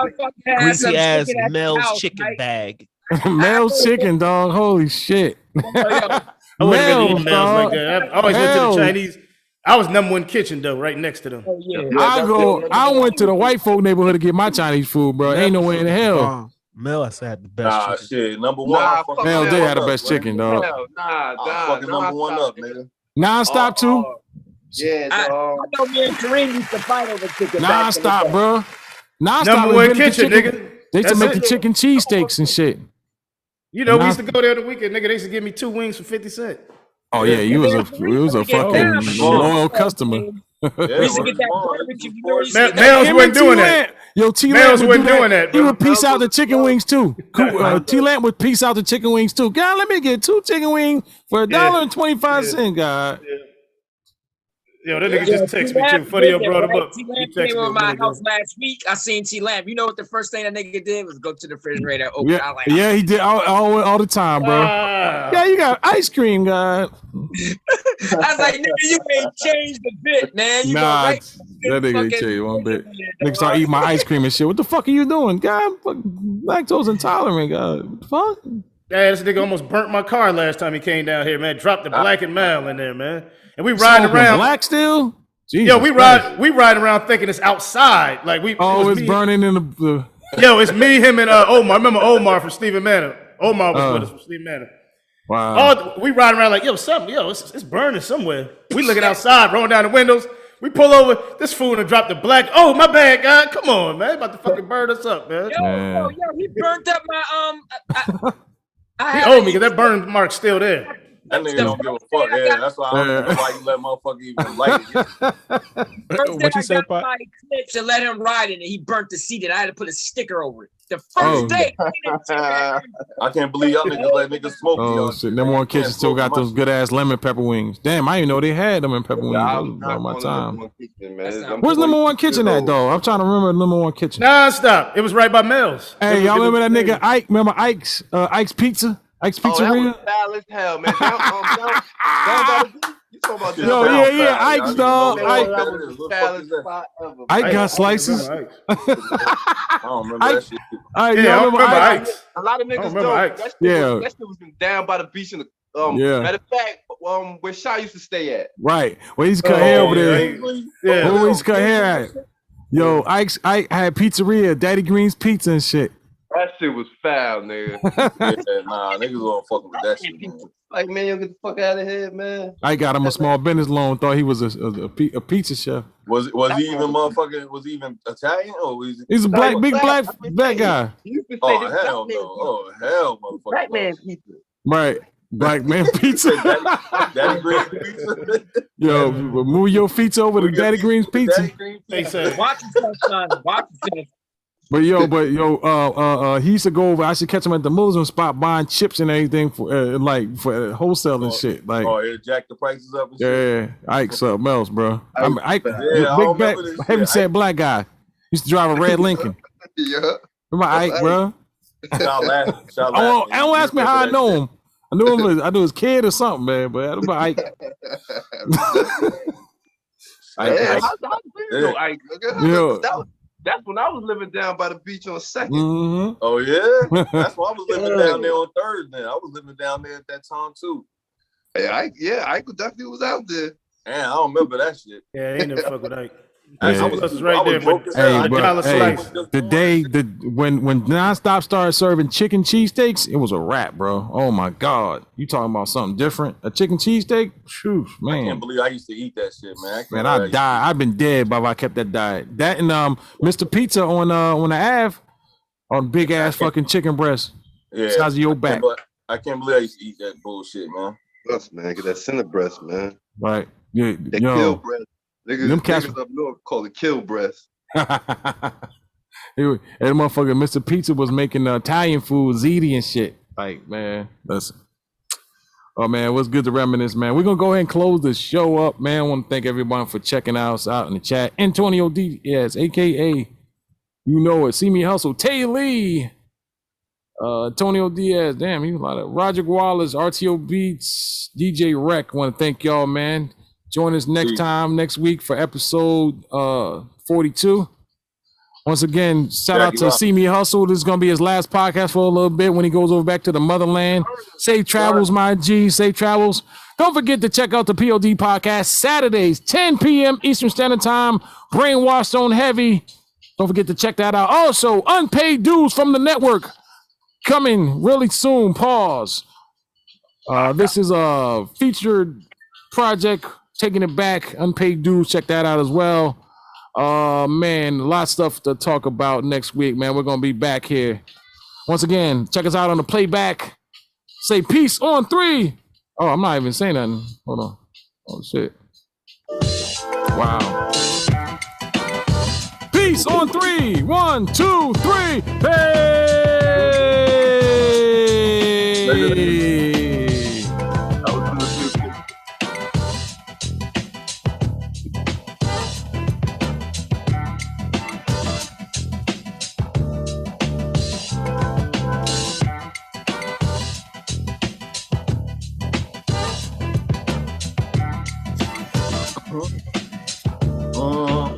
Speaker 6: Greasy ass Mel's chicken bag.
Speaker 1: Mel's chicken, dog. Holy shit.
Speaker 4: I wasn't really eating Mel's like that. I always went to the Chinese. I was number one kitchen though, right next to them.
Speaker 1: I went to the white folk neighborhood to get my Chinese food, bro. Ain't no way in the hell.
Speaker 6: Mel, I said the best chicken.
Speaker 3: Shit, number one.
Speaker 1: Mel did have the best chicken, dog.
Speaker 3: Fucking number one up, nigga.
Speaker 1: Non-stop too.
Speaker 7: Yeah,
Speaker 5: I know me and Kareem used to fight over chicken.
Speaker 1: Non-stop, bro. Non-stop.
Speaker 4: Number one kitchen, nigga.
Speaker 1: They used to make the chicken cheesesteaks and shit.
Speaker 4: You know, we used to go there the weekend, nigga. They used to give me 2 wings for 50 cents.
Speaker 1: Oh yeah, you was a fucking loyal customer.
Speaker 5: We used to get that barbecue.
Speaker 4: Mel's wasn't doing that.
Speaker 1: Yo, T-Lamp wasn't doing that. He would piece out the chicken wings too. T-Lamp would piece out the chicken wings too. God, let me get 2 chicken wings for $1.25, God.
Speaker 4: Yo, that nigga just text me too. Funny yo brought him up.
Speaker 5: T-Lamp came over my house last week. I seen T-Lamp. You know what the first thing that nigga did was go to the refrigerator.
Speaker 1: Yeah, he did all the time, bro. Yeah, you got ice cream, God.
Speaker 5: I was like, nigga, you ain't changed a bit, man.
Speaker 1: That nigga ain't changed one bit. Nigga start eating my ice cream and shit. What the fuck are you doing, God? Lactose intolerant, God. What the fuck?
Speaker 4: Yeah, this nigga almost burnt my car last time he came down here, man. Dropped the black and mild in there, man. And we riding around.
Speaker 1: Black still? Jesus
Speaker 4: yo, we riding around thinking it's outside. Like
Speaker 1: it's burning in the.
Speaker 4: Yo, it's me, him, and Omar. Remember Omar from Stephen Manor? Omar was with us from Stephen Manor.
Speaker 1: Wow.
Speaker 4: We riding around like, it's burning somewhere. We looking outside, rolling down the windows. We pull over. This fool and drop the black. Oh, my bad, God. Come on, man. About to fucking burn us up, man.
Speaker 5: Yo, he burnt up my
Speaker 4: he owed me because that burn mark's still there.
Speaker 3: That nigga don't give a fuck. Yeah, that's why I don't know why you let motherfucker even light it.
Speaker 5: What you say, Pop? Clips and let him ride it, and he burnt the seat, and I had to put a sticker over it. The first day.
Speaker 3: I can't believe y'all niggas let niggas smoke.
Speaker 1: Oh shit! Number one kitchen still got those good ass lemon pepper wings. Damn, I didn't know they had them in pepper wings. That was about my time. Where's number one kitchen at though? I'm trying to remember number one kitchen.
Speaker 4: Nah, stop. It was right by Mel's.
Speaker 1: Hey, y'all remember that nigga Ike? Remember Ike's Pizza? Ike's Pizzeria?
Speaker 7: That was hell, man.
Speaker 1: Ike's dog. Ike got slices.
Speaker 3: I don't remember that shit.
Speaker 4: I remember Ike's.
Speaker 7: A lot of niggas don't. That shit was down by the beach in the matter of fact, where Shaw used to stay at.
Speaker 1: Right. Where he used to cut hair over there. Where he used to cut hair at. Yo, Ike had pizzeria, Daddy Green's Pizza and shit.
Speaker 7: That shit was foul, nigga.
Speaker 3: Yeah, nah, niggas wasn't fucking with that shit, man.
Speaker 7: Like, man, you get the fuck out of here, man.
Speaker 1: I got him a small business loan. Thought he was a pizza chef.
Speaker 3: Was he even motherfucking? Was he even Italian or was he?
Speaker 1: He's a black guy.
Speaker 3: Oh hell no! Oh hell, motherfucker!
Speaker 7: Black man pizza.
Speaker 1: Right. Black man pizza.
Speaker 3: Daddy Green's pizza.
Speaker 1: Yo, move your feet over to Daddy Green's pizza.
Speaker 4: They said,
Speaker 5: Watch yourself, son. Watch yourself.
Speaker 1: But he used to go over. I should catch him at the Muslim spot buying chips and everything for wholesale and shit. Like,
Speaker 3: oh, yeah, jack the prices up. And
Speaker 1: shit. Ike something else, bro. Ike,
Speaker 3: yeah,
Speaker 1: big back, heavy set black guy. Used to drive a red Lincoln.
Speaker 7: Yeah.
Speaker 1: Remember Ike, bro?
Speaker 3: Shout laughing.
Speaker 1: Don't ask me how I know him. I knew him. I knew his kid or something, man. But I remember Ike.
Speaker 7: That's when I was living down by the beach on 2nd.
Speaker 1: Mm-hmm.
Speaker 3: Oh yeah, that's why I was living down there on 3rd. Then I was living down there at that time too.
Speaker 7: I definitely was out there.
Speaker 3: Man, I don't remember that shit.
Speaker 4: yeah, ain't never fuck with Ike.
Speaker 1: Yeah.
Speaker 4: I was right there.
Speaker 1: Hey, bro, the day when Nonstop started serving chicken cheesesteaks, it was a wrap, bro. Oh my God, you talking about something different? A chicken cheesesteak? Phew, man.
Speaker 3: I can't believe I used to eat that shit, man.
Speaker 1: I died. I've been dead, but I kept that diet. That and Mr. Pizza on the Ave, on big ass fucking chicken breast, size of your back.
Speaker 3: I can't believe I used to eat that bullshit, man.
Speaker 7: Breast, man, get that center breast, man.
Speaker 1: Right? Yeah,
Speaker 7: that kill breast. Niggas up north call it kill breast.
Speaker 1: That motherfucker, Mr. Pizza was making Italian food, ziti and shit. Like, man, listen. Oh man, it was good to reminisce, man. We're gonna go ahead and close the show up, man. I want to thank everyone for checking us out in the chat. Antonio Diaz, aka you know it. See Me Hustle, Tay Lee, Antonio Diaz, damn, he was a lot of Roger Wallace, RTO Beats, DJ Rec. Want to thank y'all, man. Join us next week for episode 42. Once again, shout out to See Me Hustle. This is going to be his last podcast for a little bit when he goes over back to the motherland. Safe travels, my G. Safe travels. Don't forget to check out the POD podcast Saturdays, 10 p.m. Eastern Standard Time. Brainwashed on Heavy. Don't forget to check that out. Also, Unpaid Dues from the network coming really soon. Pause. This is a featured project. Taking it back, Unpaid Dues, check that out as well. Man, a lot of stuff to talk about next week, man. We're gonna be back here. Once again, check us out on the playback. Say peace on 3. Oh, I'm not even saying nothing. Hold on. Oh shit. Wow. Peace on 3. 1, 2, 3. Hey!